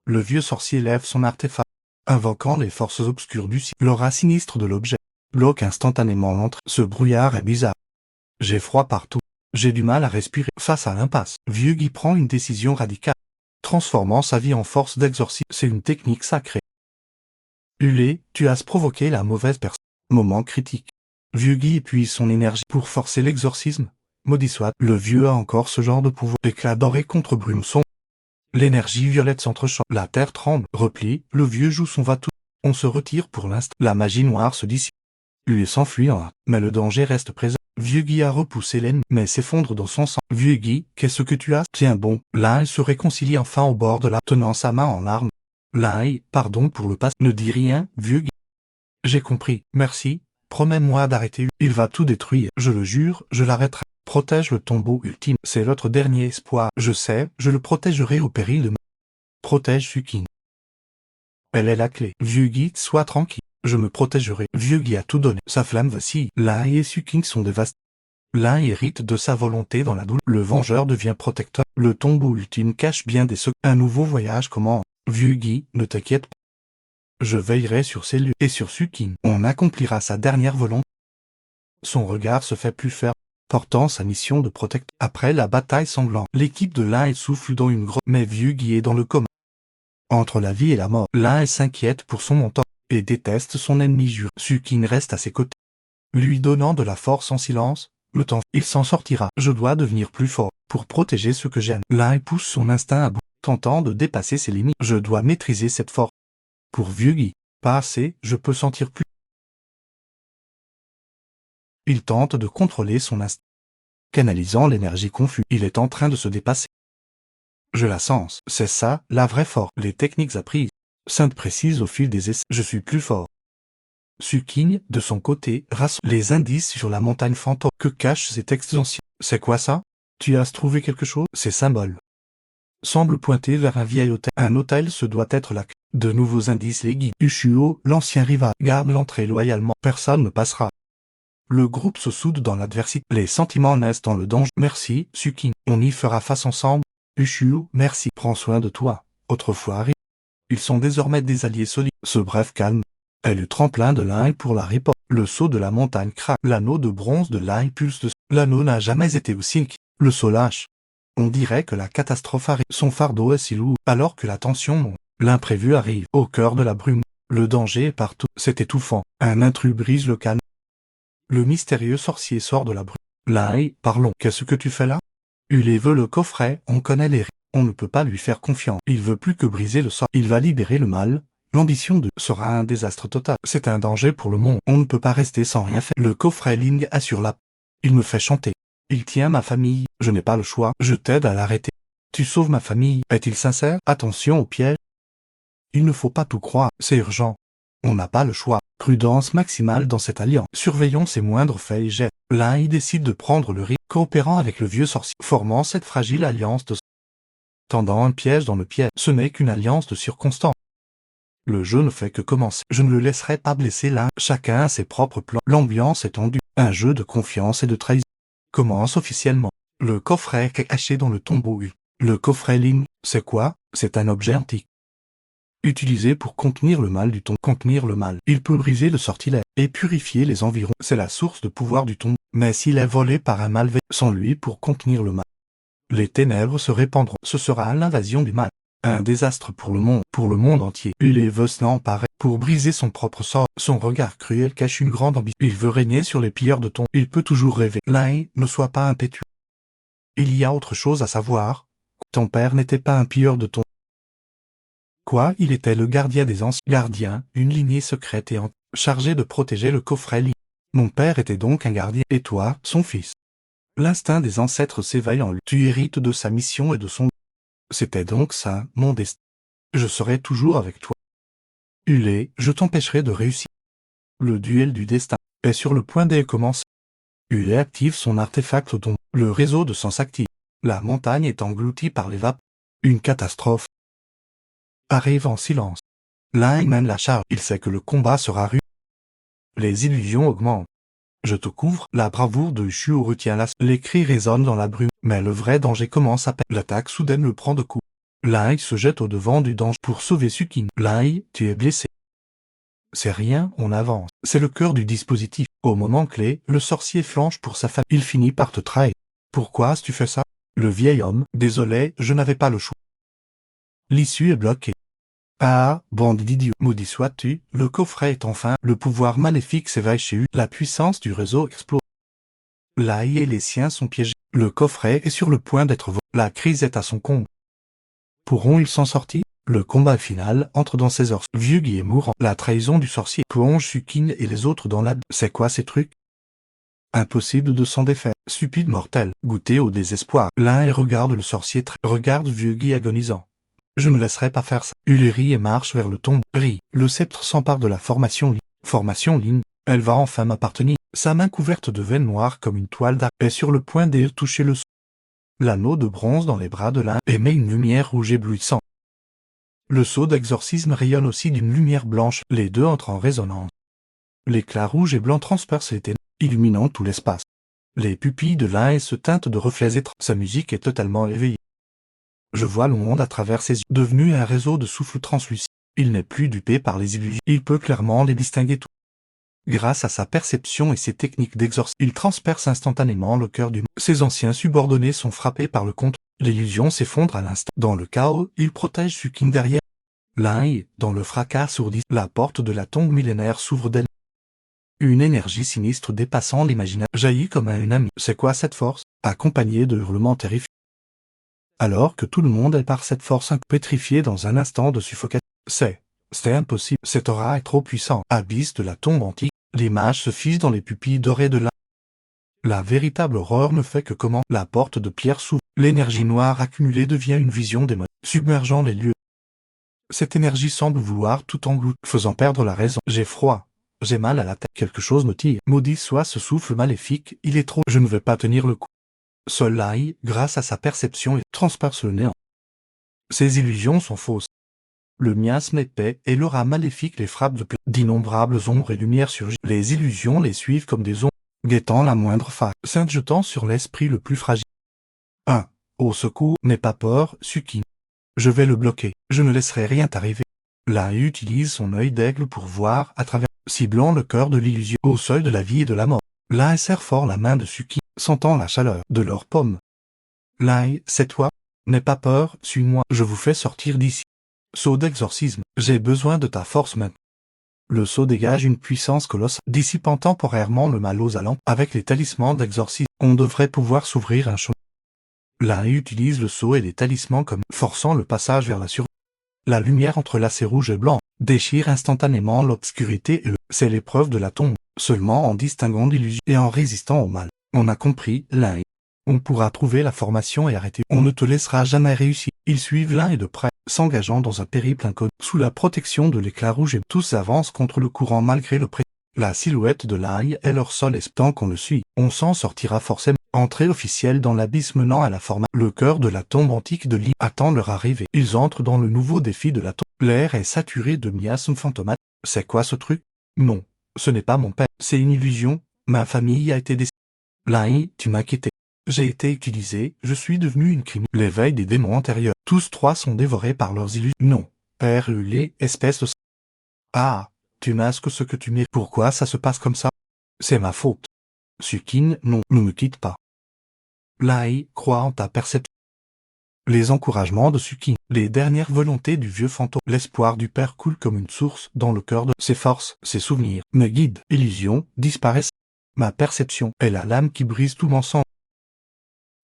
Le vieux sorcier lève son artefact, invoquant les forces obscures du ciel. L'aura sinistre de l'objet bloque instantanément l'entrée. Ce brouillard est bizarre. J'ai froid partout. J'ai du mal à respirer. Face à l'impasse, Vieux Guy prend une décision radicale, transformant sa vie en force d'exorcisme. C'est une technique sacrée. Hulé, tu as provoqué la mauvaise personne. Moment critique. Vieux Guy épuise son énergie pour forcer l'exorcisme. Maudit soit, le vieux a encore ce genre de pouvoir. Éclat doré contre brume sombre. L'énergie violette s'entrechoque, la terre tremble, replie, le vieux joue son va-tout. On se retire pour l'instant, la magie noire se dissipe. Hulé s'enfuit en hâte, mais le danger reste présent. Vieux Guy a repoussé l'ennemi, mais s'effondre dans son sang. Vieux Guy, qu'est-ce que tu as? Tiens bon, Lai se réconcilie enfin au bord de la, tenant sa main en arme. Lai, pardon pour le passé, ne dis rien, Vieux Guy. J'ai compris, merci, promets-moi d'arrêter. Il va tout détruire, je le jure, je l'arrêterai. Protège le tombeau ultime, c'est notre dernier espoir. Je sais, je le protégerai au péril de ma... Protège Sukin. Elle est la clé. Vieux Guy, sois tranquille. Je me protégerai. Vieux Guy a tout donné. Sa flamme vacille. Lai et Sukin sont dévastés. L'un hérite de sa volonté dans la douleur. Le vengeur devient protecteur. Le tombeau ultime cache bien des secrets. Un nouveau voyage commence. Vieux Guy, ne t'inquiète pas. Je veillerai sur ces lieux et sur Sukin. On accomplira sa dernière volonté. Son regard se fait plus ferme, portant sa mission de protecteur. Après la bataille sanglante, l'équipe de Lai souffle dans une grotte, mais Vieux Guy est dans le coma. Entre la vie et la mort, Lai s'inquiète pour son mentor et déteste son ennemi juré. Sukin reste à ses côtés, lui donnant de la force en silence. Le temps, il s'en sortira. Je dois devenir plus fort pour protéger ce que j'aime. Lai pousse son instinct à bout, tentant de dépasser ses limites. Je dois maîtriser cette force. Pour vieux Guy, pas assez, je peux sentir plus. Il tente de contrôler son instinct. Canalisant l'énergie confuse, il est en train de se dépasser. Je la sens, c'est ça, la vraie force. Les techniques apprises, Sainte précise au fil des essais. Je suis plus fort. Sukin, de son côté, rassemble les indices sur la montagne fantôme. Que cachent ces textes anciens? C'est quoi ça? Tu as trouvé quelque chose? Ces symboles semblent pointer vers un vieil hôtel. Un hôtel, ce doit être la clé. De nouveaux indices les guident. Ushuo, l'ancien rival, garde l'entrée loyalement. Personne ne passera. Le groupe se soude dans l'adversité. Les sentiments naissent dans le danger. Merci, Sukin. On y fera face ensemble. Ushuo, merci. Prends soin de toi. Autrefois, ils sont désormais des alliés solides. Ce bref calme est le tremplin de Lai pour la riposte. Le sceau de la montagne craque. L'anneau de bronze de Lai pulse de... L'anneau n'a jamais été aussi inquiet. Le sceau lâche. On dirait que la catastrophe arrive. Son fardeau est si lourd, alors que la tension monte. L'imprévu arrive. Au cœur de la brume. Le danger est partout. C'est étouffant. Un intrus brise le calme. Le mystérieux sorcier sort de la brume. Lai, parlons. Qu'est-ce que tu fais là? Il veut le coffret, on connaît les règles. On ne peut pas lui faire confiance. Il veut plus que briser le sort. Il va libérer le mal. L'ambition de sera un désastre total. C'est un danger pour le monde. On ne peut pas rester sans rien faire. Le coffret Ling assure la... Il me fait chanter. Il tient ma famille. Je n'ai pas le choix. Je t'aide à l'arrêter. Tu sauves ma famille. Est-il sincère? Attention au piège. Il ne faut pas tout croire. C'est urgent. On n'a pas le choix. Prudence maximale dans cette alliance. Surveillons ses moindres faits et gestes. L'un y décide de prendre le risque, coopérant avec le vieux sorcier, formant cette fragile alliance de... Tendant un piège dans le piège. Ce n'est qu'une alliance de circonstances. Le jeu ne fait que commencer. Je ne le laisserai pas blesser l'un. Chacun a ses propres plans. L'ambiance est tendue. Un jeu de confiance et de trahison commence officiellement. Le coffret est caché dans le tombeau. Le coffret Ling, c'est quoi? C'est un objet antique. Utilisé pour contenir le mal du tombeau. Contenir le mal. Il peut briser le sortilège et purifier les environs. C'est la source de pouvoir du tombeau. Mais s'il est volé par un malveillant, sans lui pour contenir le mal, les ténèbres se répandront. Ce sera l'invasion du mal. Un désastre pour le monde entier. Il veut s'emparer pour briser son propre sort. Son regard cruel cache une grande ambition. Il veut régner sur les pilleurs de tombeaux. Il peut toujours rêver. Lai, ne sois pas impétueux. Il y a autre chose à savoir. Ton père n'était pas un pilleur de tombeaux. Quoi? Il était le gardien des anciens. Gardien, une lignée secrète et chargée de protéger le coffret Ling. Mon père était donc un gardien. Et toi, son fils. L'instinct des ancêtres s'éveille en lui. Tu hérites de sa mission et de son... C'était donc ça, mon destin. Je serai toujours avec toi. Ulé, je t'empêcherai de réussir. Le duel du destin est sur le point de commencer. Ulé active son artefact dont le réseau de sens active. La montagne est engloutie par les vapeurs. Une catastrophe arrive en silence. L'un mène la charge. Il sait que le combat sera rude. Les illusions augmentent. Je te couvre. La bravoure de Ushuo retient la... Les cris résonnent dans la brume. Mais le vrai danger commence à peine. L'attaque soudaine le prend de coup. Lai se jette au devant du danger pour sauver Sukin. Lai, tu es blessé. C'est rien, on avance. C'est le cœur du dispositif. Au moment clé, le sorcier flanche pour sa famille. Il finit par te trahir. Pourquoi as-tu fait ça? Le vieil homme, désolé, je n'avais pas le choix. L'issue est bloquée. Ah, bande d'idiots. Maudit sois-tu, le coffret est enfin... Le pouvoir maléfique s'éveille chez eux. La puissance du réseau explose. Lai et les siens sont piégés. Le coffret est sur le point d'être volé. La crise est à son comble. Pourront-ils s'en sortir? Le combat final entre dans ses heures. Vieux Guy est mourant. La trahison du sorcier plonge Sukin et les autres dans la... C'est quoi ces trucs? Impossible de s'en défaire. Stupide mortel. Goûter au désespoir. L'un regarde le sorcier regarde Vieux Guy agonisant. Je ne laisserai pas faire ça. Ulri et marche vers le tombeau. Le sceptre s'empare de la formation Ling. Formation Ling. Elle va enfin m'appartenir. Sa main couverte de veines noires comme une toile d'arc est sur le point de toucher le sol. L'anneau de bronze dans les bras de l'un émet une lumière rouge éblouissante. Le sceau d'exorcisme rayonne aussi d'une lumière blanche. Les deux entrent en résonance. L'éclat rouge et blanc transperce les ténèbres, illuminant tout l'espace. Les pupilles de l'un se teintent de reflets étranges. Sa musique est totalement éveillée. Je vois le monde à travers ses yeux, devenu un réseau de souffles translucides. Il n'est plus dupé par les illusions. Il peut clairement les distinguer tous. Grâce à sa perception et ses techniques d'exorcisme, il transperce instantanément le cœur du monde. Ses anciens subordonnés sont frappés par le contrôle. L'illusion s'effondre à l'instant. Dans le chaos, il protège Sukin derrière. Lai, dans le fracas assourdi, la porte de la tombe millénaire s'ouvre d'elle. Une énergie sinistre dépassant l'imaginaire jaillit comme un ennemi. C'est quoi cette force? Accompagnée de hurlements terrifiants. Alors que tout le monde est par cette force pétrifié dans un instant de suffocation. C'est impossible. Cette aura est trop puissante. Abysse de la tombe antique. L'image se fige dans les pupilles dorées de la véritable horreur ne fait que comment la porte de pierre s'ouvre. L'énergie noire accumulée devient une vision démoniaque, submergeant les lieux. Cette énergie semble vouloir tout engloutir, faisant perdre la raison. J'ai froid. J'ai mal à la tête. Quelque chose me tire. Maudit soit ce souffle maléfique. Il est trop. Je ne vais pas tenir le coup. Seul Lai, grâce à sa perception, transperce le néant. Ces illusions sont fausses. Le miasme épais et l'aura maléfique les frappe de plein. D'innombrables ombres et lumières surgissent. Les illusions les suivent comme des ombres, guettant la moindre faille, s'injetant sur l'esprit le plus fragile. 1. Au secours, n'aie pas peur, Suki. Je vais le bloquer. Je ne laisserai rien t'arriver. Lai utilise son œil d'aigle pour voir à travers, ciblant le cœur de l'illusion au seuil de la vie et de la mort. Lai serre fort la main de Suki, sentant la chaleur de leurs paumes. Lai, c'est toi? N'aie pas peur, suis-moi, je vous fais sortir d'ici. Sceau d'exorcisme, j'ai besoin de ta force maintenant. Le sceau dégage une puissance colossale, dissipant temporairement le mal aux alentours. Avec les talismans d'exorcisme, on devrait pouvoir s'ouvrir un chemin. Lai utilise le sceau et les talismans comme forçant le passage vers la survie. La lumière entrelacée rouge et blanc déchire instantanément l'obscurité et c'est l'épreuve de la tombe, seulement en distinguant l'illusion et en résistant au mal. On a compris, Lai. On pourra trouver la formation et arrêter. On ne te laissera jamais réussir. Ils suivent l'un et de près, s'engageant dans un périple inconnu. Sous la protection de l'éclat rouge et tous avancent contre le courant malgré le pré. La silhouette de Lai est leur seul espoir qu'on le suit. On s'en sortira forcément. Entrée officielle dans l'abysse menant à la formation. Le cœur de la tombe antique de Li attend leur arrivée. Ils entrent dans le nouveau défi de la tombe. L'air est saturé de miasmes fantomatiques. C'est quoi ce truc? Non, ce n'est pas mon père. C'est une illusion. Ma famille a été décimée. Lai, tu m'as quitté. J'ai été utilisé, je suis devenu une criminelle. L'éveil des démons antérieurs. Tous trois sont dévorés par leurs illusions. Non. Père Hulé, espèce de... Ah, tu masques ce que tu mérites. Pourquoi ça se passe comme ça? C'est ma faute. Sukin, non, ne me quitte pas. Lai, crois en ta perception. Les encouragements de Sukin, les dernières volontés du vieux fantôme. L'espoir du père coule comme une source dans le cœur de ses forces, ses souvenirs, me guident. Illusions, disparaissent. Ma perception est la lame qui brise tout mensonge.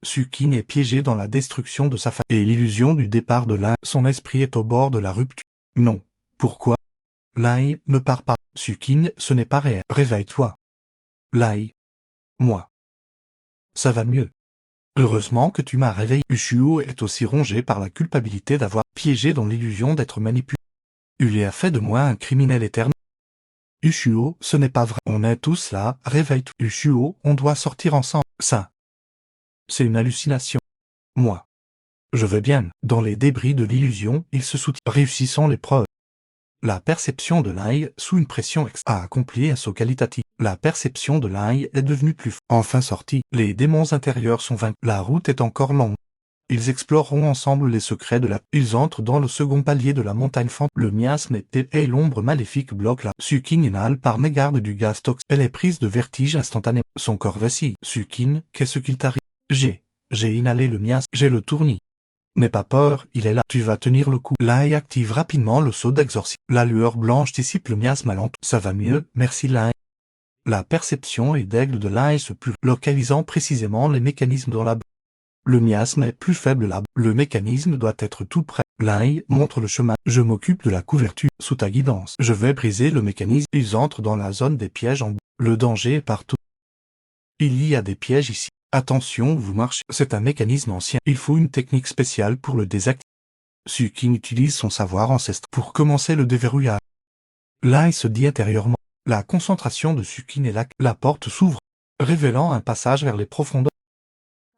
Sukin est piégé dans la destruction de sa famille et l'illusion du départ de Lai. Son esprit est au bord de la rupture. Non. Pourquoi? Lai, ne pars pas. Sukin, ce n'est pas réel. Réveille-toi. Lai. Moi. Ça va mieux. Heureusement que tu m'as réveillé. Ushuo est aussi rongé par la culpabilité d'avoir piégé dans l'illusion d'être manipulé. Ule a fait de moi un criminel éternel. Ushuo, ce n'est pas vrai. On est tous là, réveille-toi. Ushuo, on doit sortir ensemble. Ça. C'est une hallucination. Moi. Je vais bien. Dans les débris de l'illusion, il se soutient, réussissant l'épreuve. La perception de Lai, sous une pression a accompli un saut qualitatif. La perception de Lai est devenue plus forte. Enfin sortie, les démons intérieurs sont vaincus. La route est encore longue. Ils exploreront ensemble les secrets de la... Ils entrent dans le second palier de la montagne fantôme. Le miasme et l'ombre maléfique bloquent la... Sukin inhale par mégarde du gaz toxique. Elle est prise de vertige instantané. Son corps vacille. Sukin, qu'est-ce qu'il t'arrive? J'ai inhalé le miasme. J'ai le tournis. N'aie pas peur, il est là. Tu vas tenir le coup. Lai active rapidement le sceau d'exorcisme. La lueur blanche dissipe le miasme alentour. Ça va mieux, merci Lai. La perception et d'aigle de Lai se pure, localisant précisément les mécanismes dans la... Le miasme est plus faible là. Le mécanisme doit être tout près. Lai montre le chemin. Je m'occupe de la couverture, sous ta guidance. Je vais briser le mécanisme. Ils entrent dans la zone des pièges en bout. Le danger est partout. Il y a des pièges ici. Attention, vous marchez. C'est un mécanisme ancien. Il faut une technique spéciale pour le désactiver. Sukin utilise son savoir ancestral pour commencer le déverrouillage. Lai se dit intérieurement. La concentration de Sukin est là. La porte s'ouvre, révélant un passage vers les profondeurs.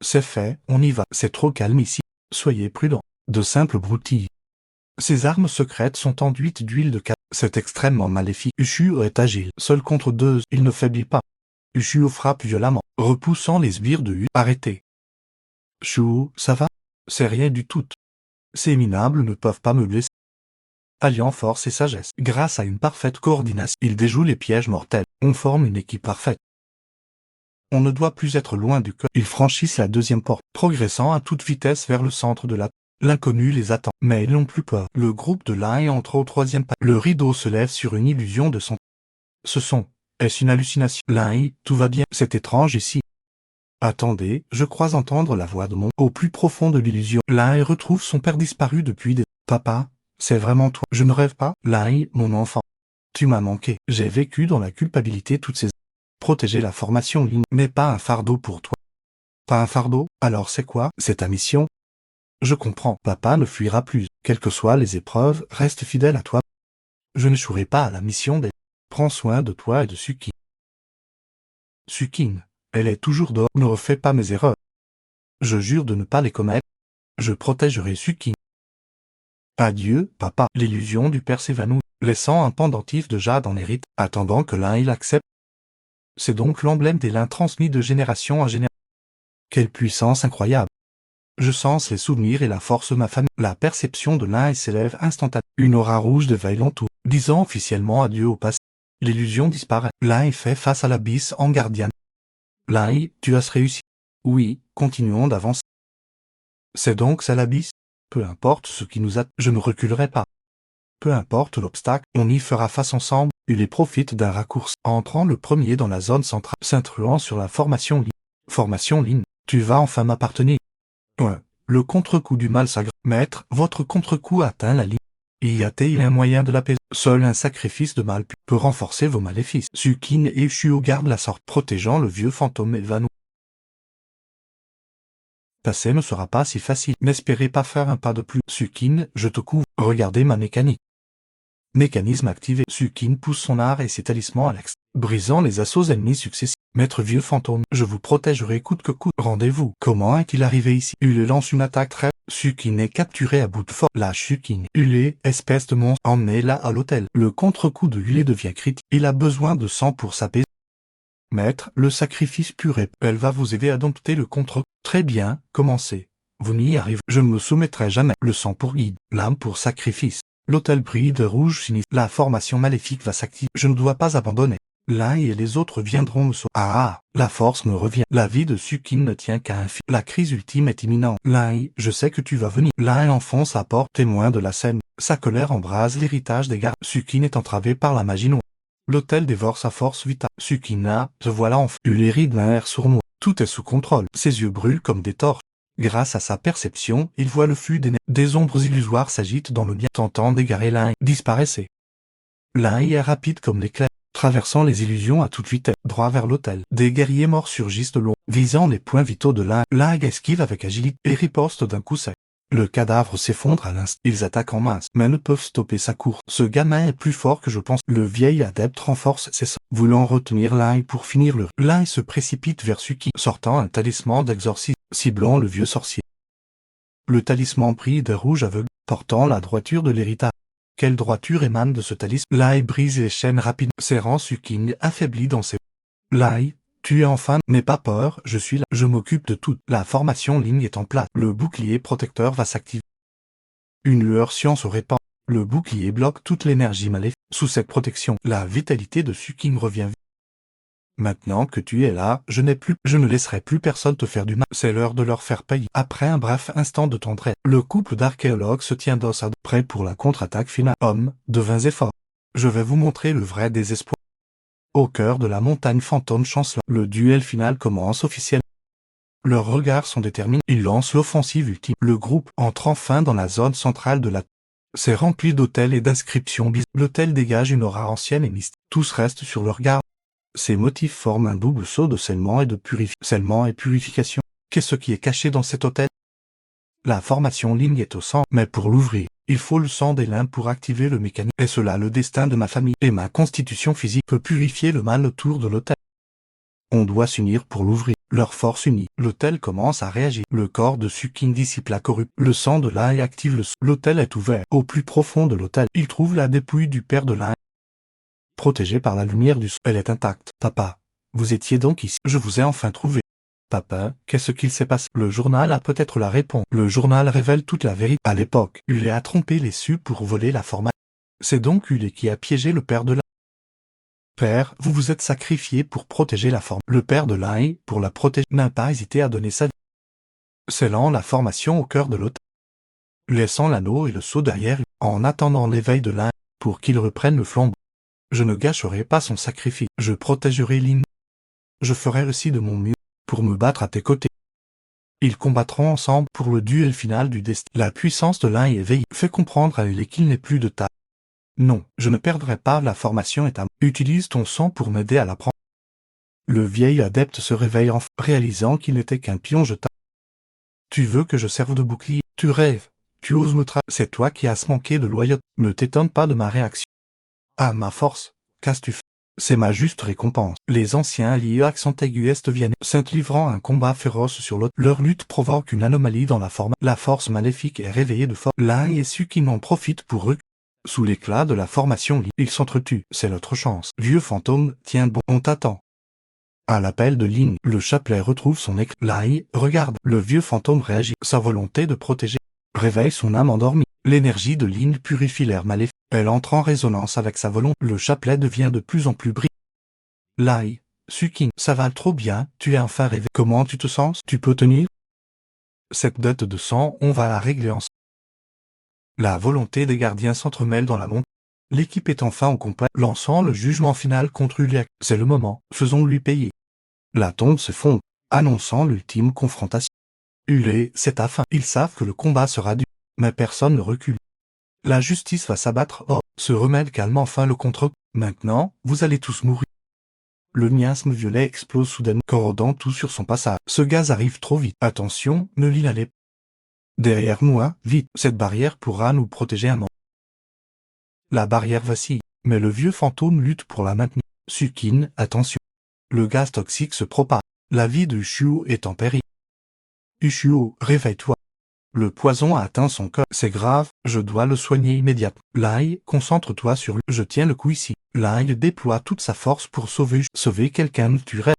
C'est fait, on y va. C'est trop calme ici. Soyez prudents. De simples broutilles. Ces armes secrètes sont enduites d'huile de cannabis. C'est extrêmement maléfique. Ushuo est agile. Seul contre deux, il ne faiblit pas. Ushuo frappe violemment, repoussant les sbires de Hu. Arrêtez. Shuo, ça va? C'est rien du tout. Ces minables ne peuvent pas me blesser. Alliant force et sagesse, grâce à une parfaite coordination, ils déjouent les pièges mortels. On forme une équipe parfaite. On ne doit plus être loin du cœur. Ils franchissent la deuxième porte, progressant à toute vitesse vers le centre de la... L'inconnu les attend, mais ils n'ont plus peur. Le groupe de Lai entre au troisième pas. Le rideau se lève sur une illusion de son. Ce son. Est-ce une hallucination? Lai, tout va bien. C'est étrange ici. Attendez, je crois entendre la voix de mon. Au plus profond de l'illusion, Lai retrouve son père disparu depuis des. Papa, c'est vraiment toi. Je ne rêve pas. Lai, mon enfant. Tu m'as manqué. J'ai vécu dans la culpabilité toutes ces. Protéger la formation ligne, mais pas un fardeau pour toi. Pas un fardeau? Alors c'est quoi? C'est ta mission? Je comprends. Papa ne fuira plus. Quelles que soient les épreuves, reste fidèle à toi. Je n'échouerai pas à la mission des. Prends soin de toi et de Suki. Sukin. Elle est toujours dehors. Ne refais pas mes erreurs. Je jure de ne pas les commettre. Je protégerai Suki. Adieu, papa. L'illusion du père s'évanouit, laissant un pendentif de jade en hérite, attendant que l'un il accepte. C'est donc l'emblème des lins transmis de génération en génération. Quelle puissance incroyable. Je sens les souvenirs et la force de ma famille. La perception de l'un s'élève instantanément. Une aura rouge déveille l'entour, disant officiellement adieu au passé. L'illusion disparaît. L'un fait face à l'abysse en gardienne. L'un, tu as réussi. Oui, continuons d'avancer. C'est donc ça l'abysse? Peu importe ce qui nous attend, je ne reculerai pas. Peu importe l'obstacle, on y fera face ensemble. Il y profite d'un raccourci, entrant le premier dans la zone centrale, s'intruant sur la formation ligne. Formation ligne, tu vas enfin m'appartenir. Ouais. Le contre-coup du mal s'aggrave. Maître, votre contre-coup atteint la ligne. Y a-t-il un moyen de l'apaiser? Seul un sacrifice de mal peut renforcer vos maléfices. Sukin et Shuo gardent la sorte, protégeant le vieux fantôme évanoui. Passer ne sera pas si facile. N'espérez pas faire un pas de plus. Sukin, je te couvre. Regardez ma mécanique. Mécanisme activé. Sukin pousse son art et ses talismans à l'ex, brisant les assauts ennemis successifs. Maître vieux fantôme, je vous protégerai coûte que coûte. Rendez-vous. Comment est-il arrivé ici? Il lance une attaque très. Sukin est capturé à bout de force. La Sukin. Hulé, espèce de monstre, emmenez-la à l'hôtel. Le contre-coup de Hulé devient critique. Il a besoin de sang pour s'apaiser. Maître, le sacrifice pur et elle va vous aider à dompter le contre. Très bien, commencez. Vous n'y arrivez. Je ne me soumettrai jamais. Le sang pour guide, l'âme pour sacrifice. L'hôtel brille de rouge sinistre. La formation maléfique va s'activer. Je ne dois pas abandonner. L'un et les autres viendront me sauver. Ah, la force me revient. La vie de Sukin ne tient qu'à un fil. La crise ultime est imminente. L'un, je sais que tu vas venir. L'un enfonce sa porte, témoin de la scène. Sa colère embrase l'héritage des gardes. Sukin est entravé par la magie noire. L'hôtel dévore sa force vitale. Sukina, te voilà enfin. Uléry d'un air sournois. Tout est sous contrôle. Ses yeux brûlent comme des torches. Grâce à sa perception, il voit le flux des ombres illusoires s'agitent dans le bien, tentant d'égarer l'un. Disparaissez. L'un est rapide comme l'éclair, traversant les illusions à toute vitesse, droit vers l'hôtel. Des guerriers morts surgissent de long, visant les points vitaux de l'un. L'un esquive avec agilité et riposte d'un coup sec. Le cadavre s'effondre à l'instant. Ils attaquent en masse, mais ne peuvent stopper sa course. Ce gamin est plus fort que je pense. Le vieil adepte renforce ses sorts, voulant retenir l'un pour finir le. L'un se précipite vers Suki, sortant un talisman d'exorcisme, ciblant le vieux sorcier. Le talisman brille de rouge aveugle, portant la droiture de l'héritage. Quelle droiture émane de ce talisman? L'Ai brise les chaînes rapides, serrant Suking affaibli dans ses. L'Ai, tu es enfin, n'aie pas peur, je suis là, je m'occupe de tout. La formation ligne est en place, le bouclier protecteur va s'activer. Une lueur science se répand, le bouclier bloque toute l'énergie maléfique. Sous cette protection, la vitalité de Suking revient. Maintenant que tu es là, je ne laisserai plus personne te faire du mal. C'est l'heure de leur faire payer. Après un bref instant de tendresse, le couple d'archéologues se tient dos à dos, prêt pour la contre-attaque finale. Hommes, devins et forts. Je vais vous montrer le vrai désespoir. Au cœur de la montagne fantôme chancelant, le duel final commence officiellement. Leurs regards sont déterminés, ils lancent l'offensive ultime. Le groupe entre enfin dans la zone centrale de la. C'est rempli d'hôtels et d'inscriptions bizarres. L'hôtel dégage une aura ancienne et mystique. Tous restent sur leur garde. Ces motifs forment un double saut de scellement et de scellement et purification. Qu'est-ce qui est caché dans cet hôtel? La formation ligne est au sang, mais pour l'ouvrir, il faut le sang des limbes pour activer le mécanisme. Et cela le destin de ma famille et ma constitution physique peut purifier le mal autour de l'hôtel. On doit s'unir pour l'ouvrir. Leur force unie, l'hôtel commence à réagir. Le corps de Sukin dissipe la corruption. Le sang de l'Ai active le sang. L'hôtel est ouvert. Au plus profond de l'hôtel, il trouve la dépouille du père de l'Ai. Protégée par la lumière du sol, elle est intacte. Papa, vous étiez donc ici. Je vous ai enfin trouvé. Papa, qu'est-ce qu'il s'est passé? Le journal a peut-être la réponse. Le journal révèle toute la vérité. À l'époque, Hulé a trompé les Sus pour voler la formation. C'est donc Hulé qui a piégé le père de l'Ai. Père, vous vous êtes sacrifié pour protéger la forme. Le père de l'Ai, pour la protéger, n'a pas hésité à donner sa vie. Scellant la formation au cœur de l'hôtel. laissant l'anneau et le seau derrière, en attendant l'éveil de l'un, pour qu'il reprenne le flambeau. Je ne gâcherai pas son sacrifice, je protégerai Lin. Je ferai aussi de mon mieux, pour me battre à tes côtés. Ils combattront ensemble pour le duel final du destin. La puissance de l'un éveillé fait comprendre à Ule qu'il n'est plus de taille. Non, je ne perdrai pas, la formation est à moi. Utilise ton sang pour m'aider à l'apprendre. Le vieil adepte se réveille enfin, réalisant qu'il n'était qu'un pion jeté. Tu veux que je serve de bouclier? Tu rêves. Tu oses me c'est toi qui as manqué de loyauté. Ne t'étonne pas de ma réaction. Ah, ma force, qu'as-tu fait? C'est ma juste récompense. Les anciens alliés accent aigu est viennent, livrant un combat féroce sur l'autre. Leur lutte provoque une anomalie dans la forme. La force maléfique est réveillée de force. L'un et ceux qui n'en profitent pour eux. Sous l'éclat de la formation, ils s'entretuent. C'est notre chance. Vieux fantôme, tiens bon, on t'attend. À l'appel de Lin, le chapelet retrouve son éclat. Lai, regarde, le vieux fantôme réagit. Sa volonté de protéger réveille son âme endormie. L'énergie de Lin purifie l'air maléfique. Elle entre en résonance avec sa volonté. Le chapelet devient de plus en plus brillant. Lai, Sukin, ça va trop bien, tu es enfin réveillé. Comment tu te sens? Tu peux tenir? Cette dette de sang, on va la régler ensemble. La volonté des gardiens s'entremêle dans la montagne. L'équipe est enfin en complet, lançant le jugement final contre Uliak. C'est le moment, faisons-lui payer. La tombe se fond, annonçant l'ultime confrontation. Ule, c'est à fin. Ils savent que le combat sera dur, mais personne ne recule. La justice va s'abattre. Oh, ce remède calme enfin le contre. Maintenant, vous allez tous mourir. Le miasme violet explose soudainement, corrodant tout sur son passage. Ce gaz arrive trop vite. Attention, ne l'y allez pas. Derrière moi, vite, cette barrière pourra nous protéger un moment. La barrière vacille, mais le vieux fantôme lutte pour la maintenir. Sukin, attention. Le gaz toxique se propage. La vie de Ushuo est en péril. Ushuo, réveille-toi. Le poison a atteint son cœur. C'est grave, je dois le soigner immédiatement. Lai, concentre-toi sur lui. Je tiens le coup ici. Lai déploie toute sa force pour sauver quelqu'un me tuerait.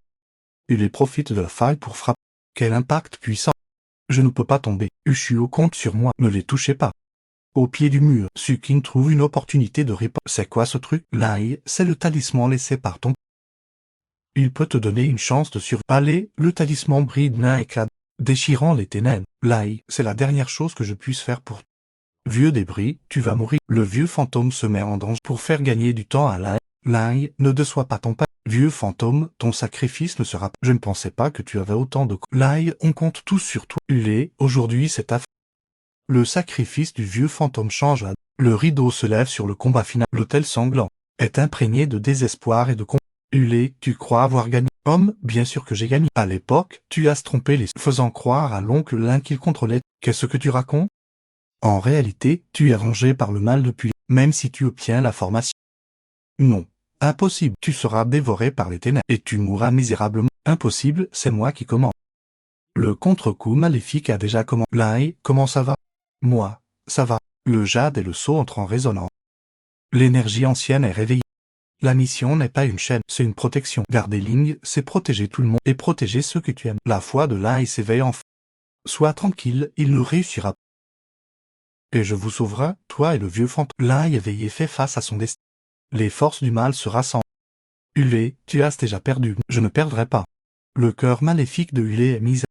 Il profite de la faille pour frapper. Quel impact puissant. Je ne peux pas tomber. Ushuo compte sur moi. Ne les touchez pas. Au pied du mur, Sukin trouve une opportunité de répondre. C'est quoi ce truc? Lai, c'est le talisman laissé par ton. Il peut te donner une chance de survivre. Allez, le talisman brille d'un éclat, déchirant les ténèbres. Lai, c'est la dernière chose que je puisse faire pour toi. Vieux débris, tu vas mourir. Le vieux fantôme se met en danger pour faire gagner du temps à Lai. Lai, ne déçois pas ton père. Vieux fantôme, ton sacrifice ne sera pas. Je ne pensais pas que tu avais autant de... Lai, on compte tous sur toi. Ule, aujourd'hui c'est ta... Le sacrifice du vieux fantôme change à... Le rideau se lève sur le combat final. L'hôtel sanglant est imprégné de désespoir et de combat. Ule, tu crois avoir gagné? Homme, bien sûr que j'ai gagné. À l'époque, tu as trompé les... faisant croire à l'oncle Lin qu'il contrôlait. Qu'est-ce que tu racontes? En réalité, tu es rongé par le mal depuis... même si tu obtiens la formation. Non. Impossible. Tu seras dévoré par les ténèbres. Et tu mourras misérablement. Impossible, c'est moi qui commande. Le contre-coup maléfique a déjà commencé. Lai, comment ça va? Moi, ça va. Le jade et le sceau entrent en résonance. L'énergie ancienne est réveillée. La mission n'est pas une chaîne, c'est une protection. Garder ligne, c'est protéger tout le monde et protéger ceux que tu aimes. La foi de Lai s'éveille enfin. Sois tranquille, il nous réussira. Et je vous sauverai, toi et le vieux fantôme. Lai éveillé fait face à son destin. Les forces du mal se rassemblent. Ule, tu as déjà perdu. Je ne perdrai pas. Le cœur maléfique de Ule est mis.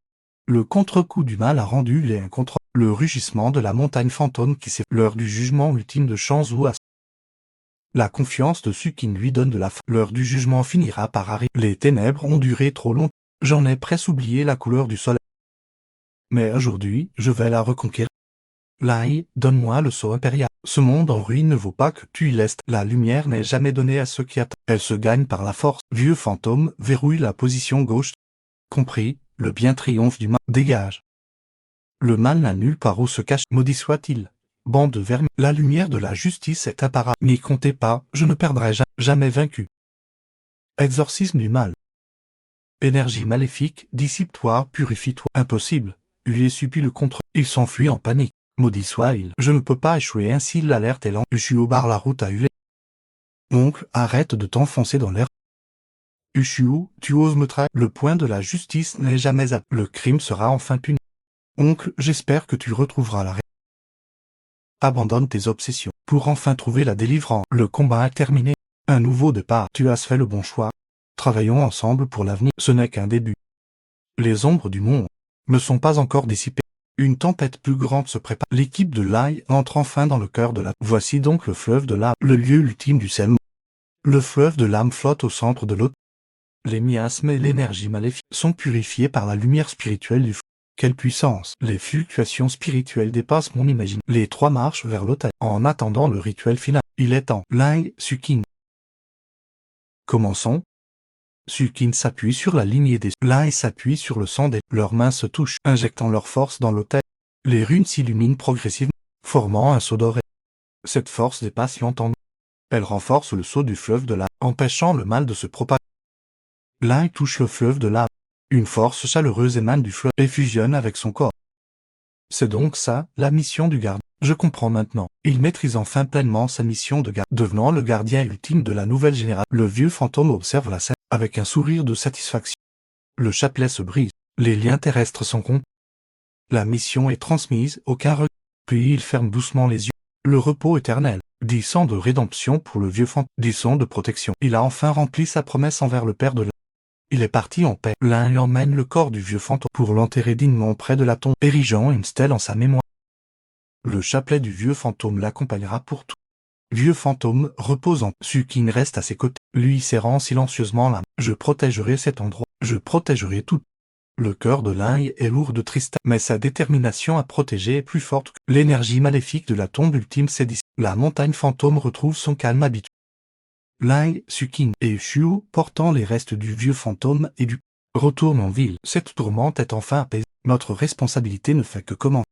Le contre-coup du mal a rendu Ule incontrôlable. Le rugissement de la montagne fantôme qui s'est... L'heure du jugement ultime de Shanzhou a... La confiance de Sukin lui donne de la foi. L'heure du jugement finira par arriver. Les ténèbres ont duré trop longtemps. J'en ai presque oublié la couleur du soleil. Mais aujourd'hui, je vais la reconquérir. Lai, donne-moi le sceau impérial. Ce monde en ruine ne vaut pas que tu y laisses. La lumière n'est jamais donnée à ceux qui attendent. Elle se gagne par la force. Vieux fantôme, verrouille la position gauche. Compris, le bien triomphe du mal. Dégage. Le mal n'a nulle part où se cache. Maudit soit-il. Bande de vermine. La lumière de la justice est apparente. N'y comptez pas, je ne perdrai jamais vaincu. Exorcisme du mal. Énergie maléfique, dissipe-toi, purifie-toi. Impossible. Ule supplie le contre. Il s'enfuit en panique. Maudit soit-il. Je ne peux pas échouer ainsi, l'alerte est lente. Ushuo barre la route à Ule. Oncle, arrête de t'enfoncer dans l'air. Ushuo, tu oses me trahir. Le point de la justice n'est jamais atteint. Le crime sera enfin puni. Oncle, j'espère que tu retrouveras la raison. Abandonne tes obsessions, pour enfin trouver la délivrance. Le combat est terminé. Un nouveau départ. Tu as fait le bon choix. Travaillons ensemble pour l'avenir. Ce n'est qu'un début. Les ombres du monde ne sont pas encore dissipées. Une tempête plus grande se prépare. L'équipe de Lai entre enfin dans le cœur de la... Voici donc le fleuve de l'âme, le lieu ultime du Selma. Le fleuve de l'âme flotte au centre de l'eau. Les miasmes et l'énergie maléfique sont purifiés par la lumière spirituelle du fleuve. Quelle puissance! Les fluctuations spirituelles dépassent mon imagination. Les trois marchent vers l'autel. En attendant le rituel final, il est temps. Lai, Sukin. Commençons. Sukin s'appuie sur la lignée des... Lai s'appuie sur le sang des... Leurs mains se touchent, injectant leur force dans l'autel. Les runes s'illuminent progressivement, formant un sceau doré. Cette force dépasse l'entendement. Elle renforce le sceau du fleuve de l'âme, empêchant le mal de se propager. Lai touche le fleuve de l'âme. Une force chaleureuse émane du fleuve et fusionne avec son corps. C'est donc ça, la mission du gardien. Je comprends maintenant. Il maîtrise enfin pleinement sa mission de gardien, devenant le gardien ultime de la nouvelle génération. Le vieux fantôme observe la scène, avec un sourire de satisfaction. Le chapelet se brise. Les liens terrestres sont rompus. La mission est transmise, aucun regret. Puis il ferme doucement les yeux. Le repos éternel. 10 sons de rédemption pour le vieux fantôme. 10 sons de protection. Il a enfin rempli sa promesse envers le père de l'âme. Il est parti en paix. L'un emmène le corps du vieux fantôme pour l'enterrer dignement près de la tombe, érigeant une stèle en sa mémoire. Le chapelet du vieux fantôme l'accompagnera pour tout. Vieux fantôme repose en Sukin reste à ses côtés, lui serrant silencieusement la main. Je protégerai cet endroit, je protégerai tout. Le cœur de l'un est lourd de tristesse, mais sa détermination à protéger est plus forte que l'énergie maléfique de la tombe ultime s'est dissipée. La montagne fantôme retrouve son calme habituel. Lai, Sukin et Shuo, portant les restes du vieux fantôme et du retournent en ville. Cette tourmente est enfin apaisée. Notre responsabilité ne fait que commencer.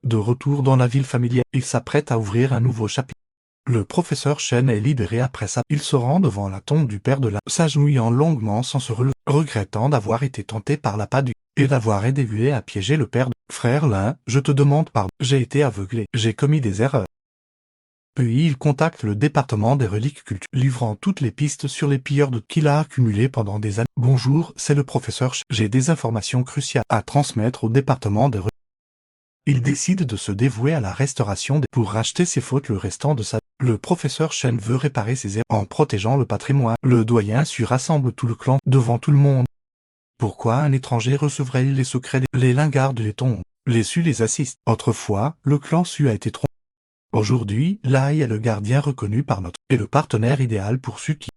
De retour dans la ville familière, il s'apprête à ouvrir un nouveau chapitre. Le professeur Shen est libéré après ça. Il se rend devant la tombe du père de la s'agenouillant longuement sans se relever, regrettant d'avoir été tenté par l'appât du et d'avoir aidé Hué à piéger le père de frère Lin. Je te demande pardon. J'ai été aveuglé. J'ai commis des erreurs. Puis il contacte le département des reliques culturelles, livrant toutes les pistes sur les pilleurs qu'il a accumulés pendant des années. Bonjour, c'est le professeur Chen. J'ai des informations cruciales à transmettre au département des reliques. Il décide de se dévouer à la restauration pour racheter ses fautes le restant de sa vie. Le professeur Shen veut réparer ses erreurs en protégeant le patrimoine. Le doyen Su rassemble tout le clan devant tout le monde. Pourquoi un étranger recevrait-il les secrets Les Lin gardent les tombes. Les Su les assistent. Autrefois, le clan Su a été trompé. Aujourd'hui, Lai est le gardien reconnu par notre et le partenaire idéal pour Suki.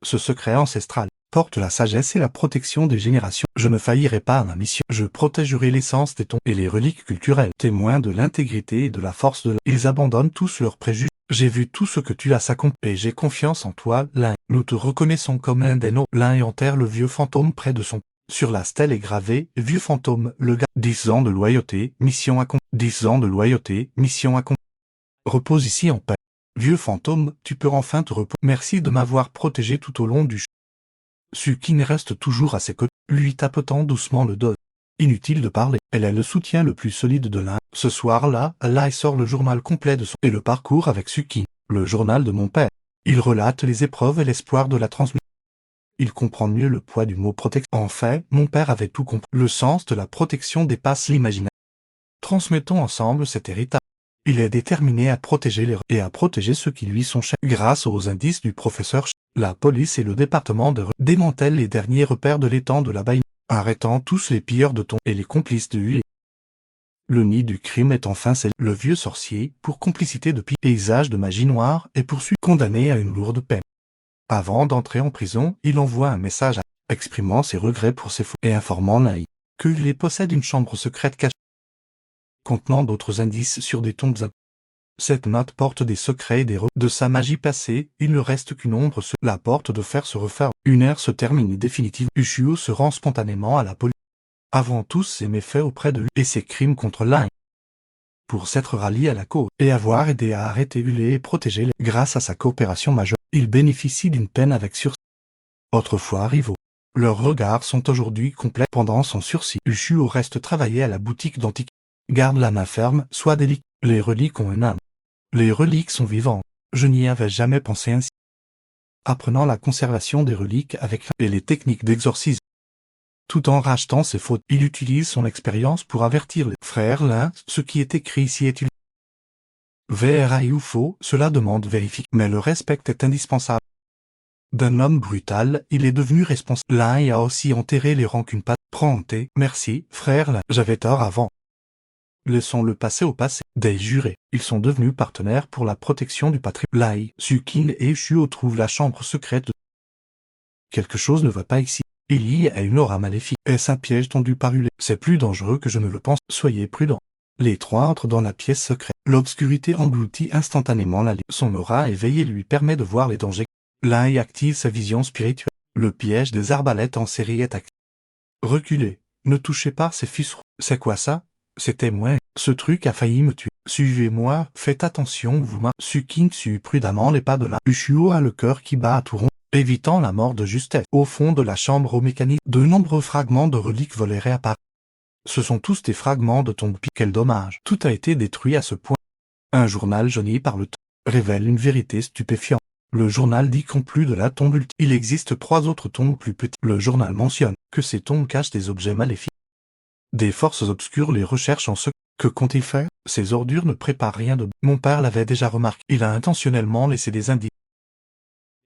Ce secret ancestral porte la sagesse et la protection des générations. Je ne faillirai pas à ma mission. Je protégerai l'essence des tombes et les reliques culturelles, témoins de l'intégrité et de la force de Ils abandonnent tous leurs préjugés. J'ai vu tout ce que tu as accompli et j'ai confiance en toi, Lai. Nous te reconnaissons comme un des nôtres. Lai enterre le vieux fantôme près de son. Sur la stèle est gravé, vieux fantôme, le gars. 10 ans de loyauté, mission accomplie. 10 ans de loyauté, mission accomplie. Repose ici en paix. Vieux fantôme, tu peux enfin te reposer. Merci de m'avoir protégé tout au long du chemin. Sukin reste toujours à ses côtés, lui tapotant doucement le dos. Inutile de parler, elle est le soutien le plus solide de Lai. Ce soir-là, Lai sort le journal complet de son et le parcours avec Sukin, le journal de mon père. Il relate les épreuves et l'espoir de la transmission. Il comprend mieux le poids du mot protection. En fait, mon père avait tout compris. Le sens de la protection dépasse l'imaginaire. Transmettons ensemble cet héritage. Il est déterminé à protéger et à protéger ceux qui lui sont chers. Grâce aux indices du professeur, la police et le département démantèlent les derniers repères de l'étang de la Baïne, arrêtant tous les pilleurs de tombes et les complices de Hué. Le nid du crime est enfin scellé. Le vieux sorcier, pour complicité de paysage de magie noire, est poursuivi, condamné à une lourde peine. Avant d'entrer en prison, il envoie un message exprimant ses regrets pour ses fautes et informant Lai qu'il possède une chambre secrète cachée contenant d'autres indices sur des tombes. Cette note porte des secrets et de sa magie passée. Il ne reste qu'une ombre sur la porte de fer se referme. Une ère se termine définitivement. Ushio se rend spontanément à la police. Avant tous ses méfaits auprès de lui et ses crimes contre Lai. Pour s'être rallié à la cause et avoir aidé à arrêter Ulé et protéger les. Grâce à sa coopération majeure, il bénéficie d'une peine avec sursis. Autrefois rivaux. Leurs regards sont aujourd'hui complets. Pendant son sursis, Ushio reste travailler à la boutique d'antiquité. Garde la main ferme, sois délicat. Les reliques ont une âme. Les reliques sont vivantes. Je n'y avais jamais pensé ainsi. Apprenant la conservation des reliques avec et les techniques d'exorcisme. Tout en rachetant ses fautes, il utilise son expérience pour avertir les frères Lin. Ce qui est écrit ici est utilisé. Vrai ou faux, cela demande vérification. Mais le respect est indispensable. D'un homme brutal, il est devenu responsable. Lin a aussi enterré les rancunes. Prends thé. Merci, frère Lin. J'avais tort avant. Laissons-le passer au passé. Des jurés. Ils sont devenus partenaires pour la protection du patrimoine. Lai, Sukin et Shuo trouvent la chambre secrète de... Quelque chose ne va pas ici. Il y a une aura maléfique. Est-ce un piège tendu par Ulé? C'est plus dangereux que je ne le pense. Soyez prudents. Les trois entrent dans la pièce secrète. L'obscurité engloutit instantanément la lumière. Son aura éveillée lui permet de voir les dangers. Lai active sa vision spirituelle. Le piège des arbalètes en série est actif. Reculez. Ne touchez pas ces fils. C'est quoi ça? C'était moi. Ce truc a failli me tuer. Suivez-moi. Faites attention, vous. Sukin suit prudemment les pas de la. Ushuo a le cœur qui bat à tout rond, évitant la mort de justesse. Au fond de la chambre au mécanique, de nombreux fragments de reliques volées réapparaissent. Ce sont tous des fragments de tombes. Quel dommage. Tout a été détruit à ce point. Un journal jauni par le temps révèle une vérité stupéfiante. Le journal dit qu'en plus de la tombe ultime, il existe 3 autres tombes plus petites. Le journal mentionne que ces tombes cachent des objets maléfiques. Des forces obscures les recherchent en secret. Que compte-il faire? Ces ordures ne préparent rien de... Mon père l'avait déjà remarqué. Il a intentionnellement laissé des indices.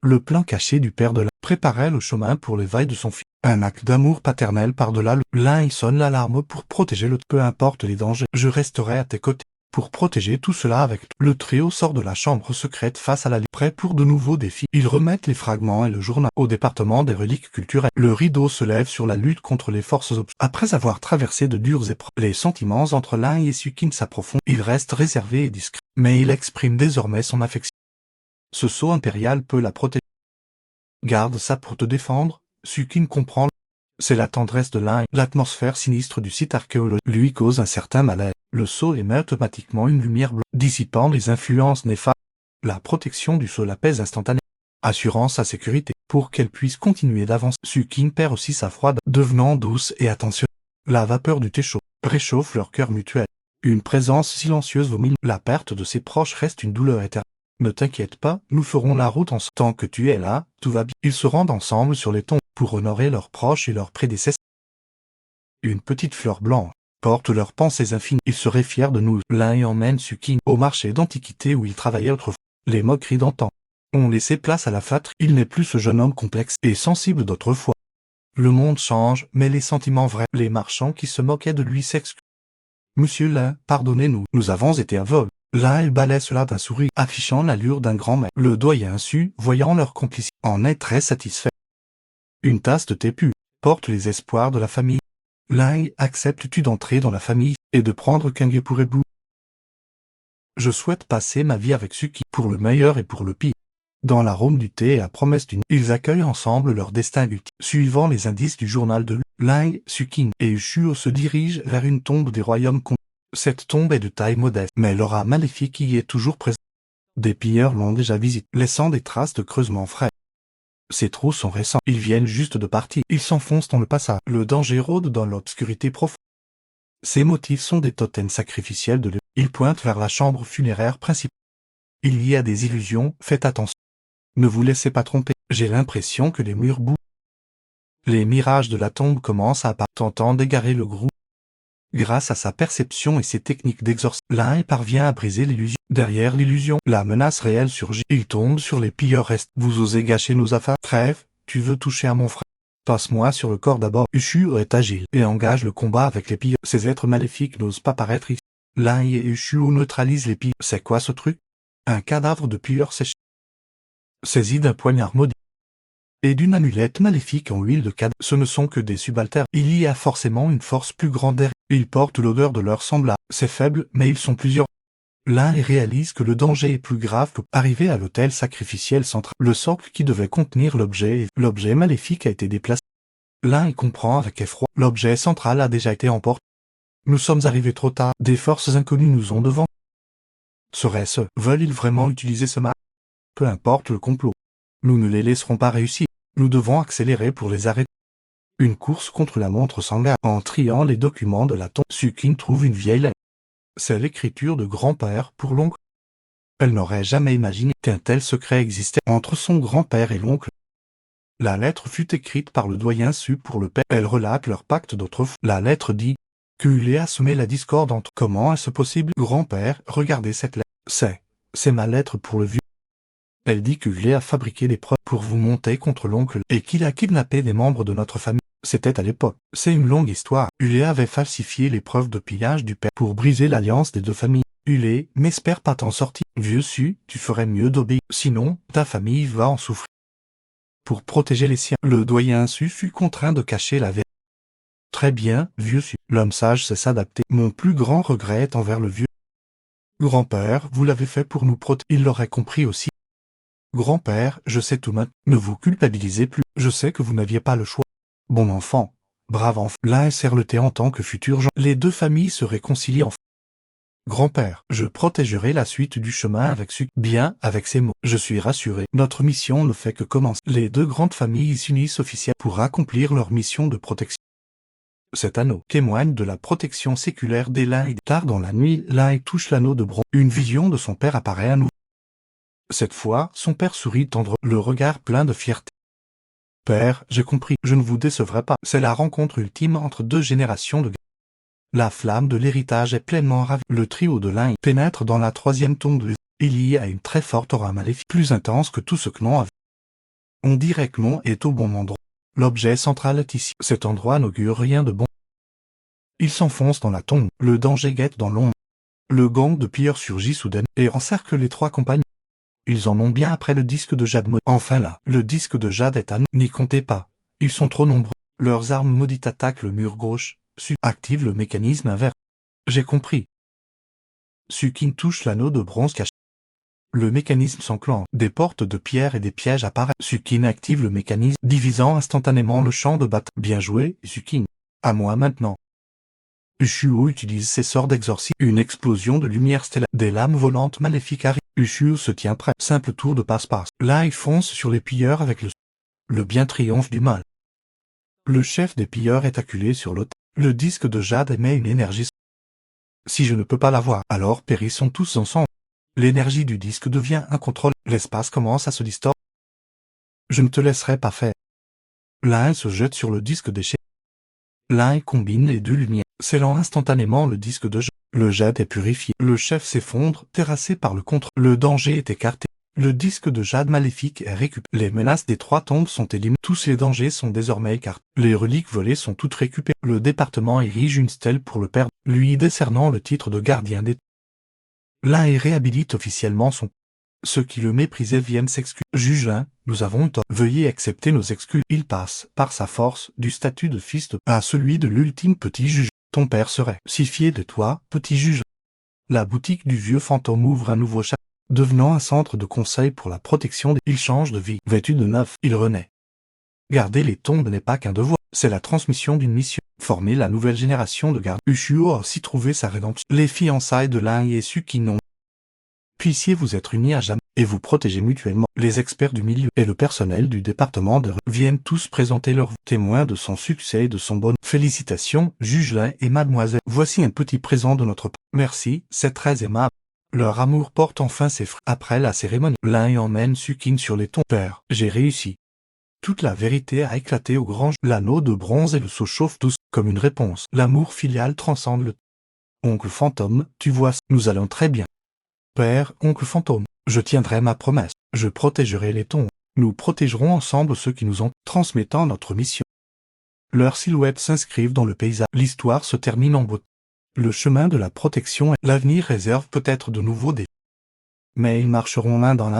Le plan caché du père de la préparait le chemin pour l'éveil de son fils. Un acte d'amour paternel par-delà le... L'un y sonne l'alarme pour protéger l'autre. Peu importe les dangers, je resterai à tes côtés. Pour protéger tout cela avec le trio sort de la chambre secrète face à la lumière, prêt pour de nouveaux défis. Ils remettent les fragments et le journal au département des reliques culturelles. Le rideau se lève sur la lutte contre les forces obscures. Après avoir traversé de dures épreuves, les sentiments entre Lai et Sukin s'approfondissent. Il reste réservé et discret, mais il exprime désormais son affection. Ce sceau impérial peut la protéger. Garde ça pour te défendre. Sukin comprend. C'est la tendresse de Lai. L'atmosphère sinistre du site archéologique lui cause un certain malaise. Le sceau émet automatiquement une lumière bleue, dissipant les influences néfastes. La protection du sceau l'apaise instantanément, assurant sa sécurité. Pour qu'elle puisse continuer d'avancer, Sukin perd aussi sa froide, devenant douce et attentionnée. La vapeur du thé chaud réchauffe leur cœur mutuel. Une présence silencieuse vomit. La perte de ses proches reste une douleur éternelle. Ne t'inquiète pas, nous ferons la route ensemble. Tant que tu es là, tout va bien. Ils se rendent ensemble sur les tombes pour honorer leurs proches et leurs prédécesseurs. Une petite fleur blanche porte leurs pensées infinies. Ils seraient fiers de nous. L'un emmène Sukin au marché d'antiquité où il travaillait autrefois. Les moqueries d'antan ont laissé place à la flatterie. Il n'est plus ce jeune homme complexe et sensible d'autrefois. Le monde change, mais les sentiments vrais. Les marchands qui se moquaient de lui s'excusent. Monsieur Lin, pardonnez-nous, nous avons été aveugles. Là, elle balait cela d'un sourire, affichant l'allure d'un grand maître. Le doyen su, voyant leur complicité, en est très satisfait. Une tasse de thé pur porte les espoirs de la famille. Lai, acceptes-tu d'entrer dans la famille et de prendre Kenge pour époux? Je souhaite passer ma vie avec Suki, pour le meilleur et pour le pire. Dans l'arôme du thé et la promesse d'une, ils accueillent ensemble leur destin ultime. Suivant les indices du journal de Lai, Sukin et Ushuo se dirigent vers une tombe des royaumes. Cette tombe est de taille modeste, mais l'aura maléfique y est toujours présente. Des pilleurs l'ont déjà visité, laissant des traces de creusement frais. Ces trous sont récents, ils viennent juste de partir, ils s'enfoncent dans le passage. Le danger rôde dans l'obscurité profonde. Ces motifs sont des totems sacrificiels de l'État. Ils pointent vers la chambre funéraire principale. Il y a des illusions, faites attention. Ne vous laissez pas tromper, j'ai l'impression que les murs bougent. Les mirages de la tombe commencent à apparaître, tentant d'égarer le groupe. Grâce à sa perception et ses techniques d'exorcisme, Lai parvient à briser l'illusion. Derrière l'illusion, la menace réelle surgit. Il tombe sur les pilleurs restes. Vous osez gâcher nos affaires? Trêve, tu veux toucher à mon frère? Passe-moi sur le corps d'abord. Ushuo est agile et engage le combat avec les pilleurs. Ces êtres maléfiques n'osent pas paraître ici. Lai et Ushuo neutralisent les pilleurs. C'est quoi ce truc? Un cadavre de pilleurs séché. Saisi d'un poignard maudit et d'une amulette maléfique en huile de cadavre. Ce ne sont que des subalternes. Il y a forcément une force plus grande derrière. Ils portent l'odeur de leur semblable. C'est faible, mais ils sont plusieurs. L'un réalise que le danger est plus grave que arrivé à l'autel sacrificiel central. Le socle qui devait contenir l'objet maléfique a été déplacé. L'un y comprend avec effroi. L'objet central a déjà été emporté. Nous sommes arrivés trop tard. Des forces inconnues nous ont devant. Serait-ce, veulent-ils vraiment utiliser ce masque? Peu importe le complot. Nous ne les laisserons pas réussir. Nous devons accélérer pour les arrêter. Une course contre la montre s'engage. En triant les documents de la tombe, Sukin trouve une vieille lettre. C'est l'écriture de grand-père pour l'oncle. Elle n'aurait jamais imaginé qu'un tel secret existait entre son grand-père et l'oncle. La lettre fut écrite par le doyen Su pour le père. Elle relate leur pacte d'autrefois. La lettre dit que Ulé a semé la discorde entre... Comment est-ce possible? Grand-père, regardez cette lettre. C'est ma lettre pour le vieux. Elle dit que Ulé a fabriqué des preuves pour vous monter contre l'oncle et qu'il a kidnappé des membres de notre famille. C'était à l'époque. C'est une longue histoire. Ulé avait falsifié les preuves de pillage du père pour briser l'alliance des deux familles. Ulé, m'espère pas t'en sortir. Vieux Su, tu ferais mieux d'obéir. Sinon, ta famille va en souffrir. Pour protéger les siens, le doyen Su fut contraint de cacher la vérité. Très bien, vieux Su. L'homme sage sait s'adapter. Mon plus grand regret est envers le vieux. Grand-père, vous l'avez fait pour nous protéger. Il l'aurait compris aussi. Grand-père, je sais tout maintenant. Ne vous culpabilisez plus. Je sais que vous n'aviez pas le choix. Bon enfant. Brave enfant. L'un serre le thé en tant que futur gens. Les deux familles se réconcilient enfin. Grand-père, je protégerai la suite du chemin avec succès. Bien, avec ces mots. Je suis rassuré. Notre mission ne fait que commencer. Les deux grandes familles s'unissent officiellement pour accomplir leur mission de protection. Cet anneau témoigne de la protection séculaire des Lai. Tard dans la nuit, Lai touche l'anneau de bronze. Une vision de son père apparaît à nouveau. Cette fois, son père sourit tendre, le regard plein de fierté. Père, j'ai compris, je ne vous décevrai pas. C'est la rencontre ultime entre deux générations de gars. La flamme de l'héritage est pleinement ravie. Le trio de Lai pénètre dans la troisième tombe de... Il y a une très forte aura maléfique, plus intense que tout ce que Non a vu. On dirait que Non est au bon endroit. L'objet central est ici. Cet endroit n'augure rien de bon. Il s'enfonce dans la tombe. Le danger guette dans l'ombre. Le gang de pilleurs surgit soudain et encercle les trois compagnes. Ils en ont bien après le disque de jade maudit. Enfin là, le disque de jade est à nous. N'y comptez pas. Ils sont trop nombreux. Leurs armes maudites attaquent le mur gauche. Su active le mécanisme inverse. J'ai compris. Sukin touche l'anneau de bronze caché. Le mécanisme s'enclenche. Des portes de pierre et des pièges apparaissent. Sukin active le mécanisme, divisant instantanément le champ de bataille. Bien joué, Sukin. À moi maintenant. Ushuo utilise ses sorts d'exorcisme. Une explosion de lumière stellaire. Des lames volantes maléfiques arrivent. Ushuo se tient prêt. Simple tour de passe-passe. Là il fonce sur les pilleurs avec le bien triomphe du mal. Le chef des pilleurs est acculé sur l'autel. Le disque de jade émet une énergie. Si je ne peux pas l'avoir, alors périssons tous ensemble. L'énergie du disque devient incontrôlable. L'espace commence à se distordre. Je ne te laisserai pas faire. L'un se jette sur le disque déchet. L'un combine les deux lumières, scellant instantanément le disque de jade. Le jade est purifié. Le chef s'effondre, terrassé par le contre. Le danger est écarté. Le disque de jade maléfique est récupéré. Les menaces des trois tombes sont éliminées. Tous les dangers sont désormais écartés. Les reliques volées sont toutes récupérées. Le département érige une stèle pour le père, lui décernant le titre de gardien des... L'un réhabilite officiellement son... Ceux qui le méprisaient viennent s'excuser. Juge Lin, nous avons eu tort. Veuillez accepter nos excuses. Il passe, par sa force, du statut de fils à celui de l'ultime petit juge. Ton père serait si fier de toi, petit juge. La boutique du vieux fantôme ouvre un nouveau chapitre. Devenant un centre de conseil pour la protection des... Il change de vie. Vêtu de neuf, il renaît. Garder les tombes n'est pas qu'un devoir, c'est la transmission d'une mission. Former la nouvelle génération de gardes. Ushuo a aussi trouvé sa rédemption. Les fiançailles de Lin et Sukin. Puissiez vous être unis à jamais, et vous protéger mutuellement. Les experts du milieu et le personnel du département de viennent tous présenter leurs témoins de son succès et de son bonheur. Félicitations, juge Lin et mademoiselle. Voici un petit présent de notre part. Merci, c'est très aimable. Leur amour porte enfin ses fruits. Après la cérémonie, Lin emmène Sukin sur les tombes. Père, j'ai réussi. Toute la vérité a éclaté au grand jour. L'anneau de bronze et le seau chauffent tous, comme une réponse. L'amour filial transcende le... Oncle fantôme, tu vois, nous allons très bien. Père, oncle fantôme, je tiendrai ma promesse. Je protégerai les tombes. Nous protégerons ensemble ceux qui nous ont, transmettant notre mission. Leurs silhouettes s'inscrivent dans le paysage. L'histoire se termine en beauté. Le chemin de la protection et l'avenir réserve peut-être de nouveaux défis. Mais ils marcheront l'un dans l'un.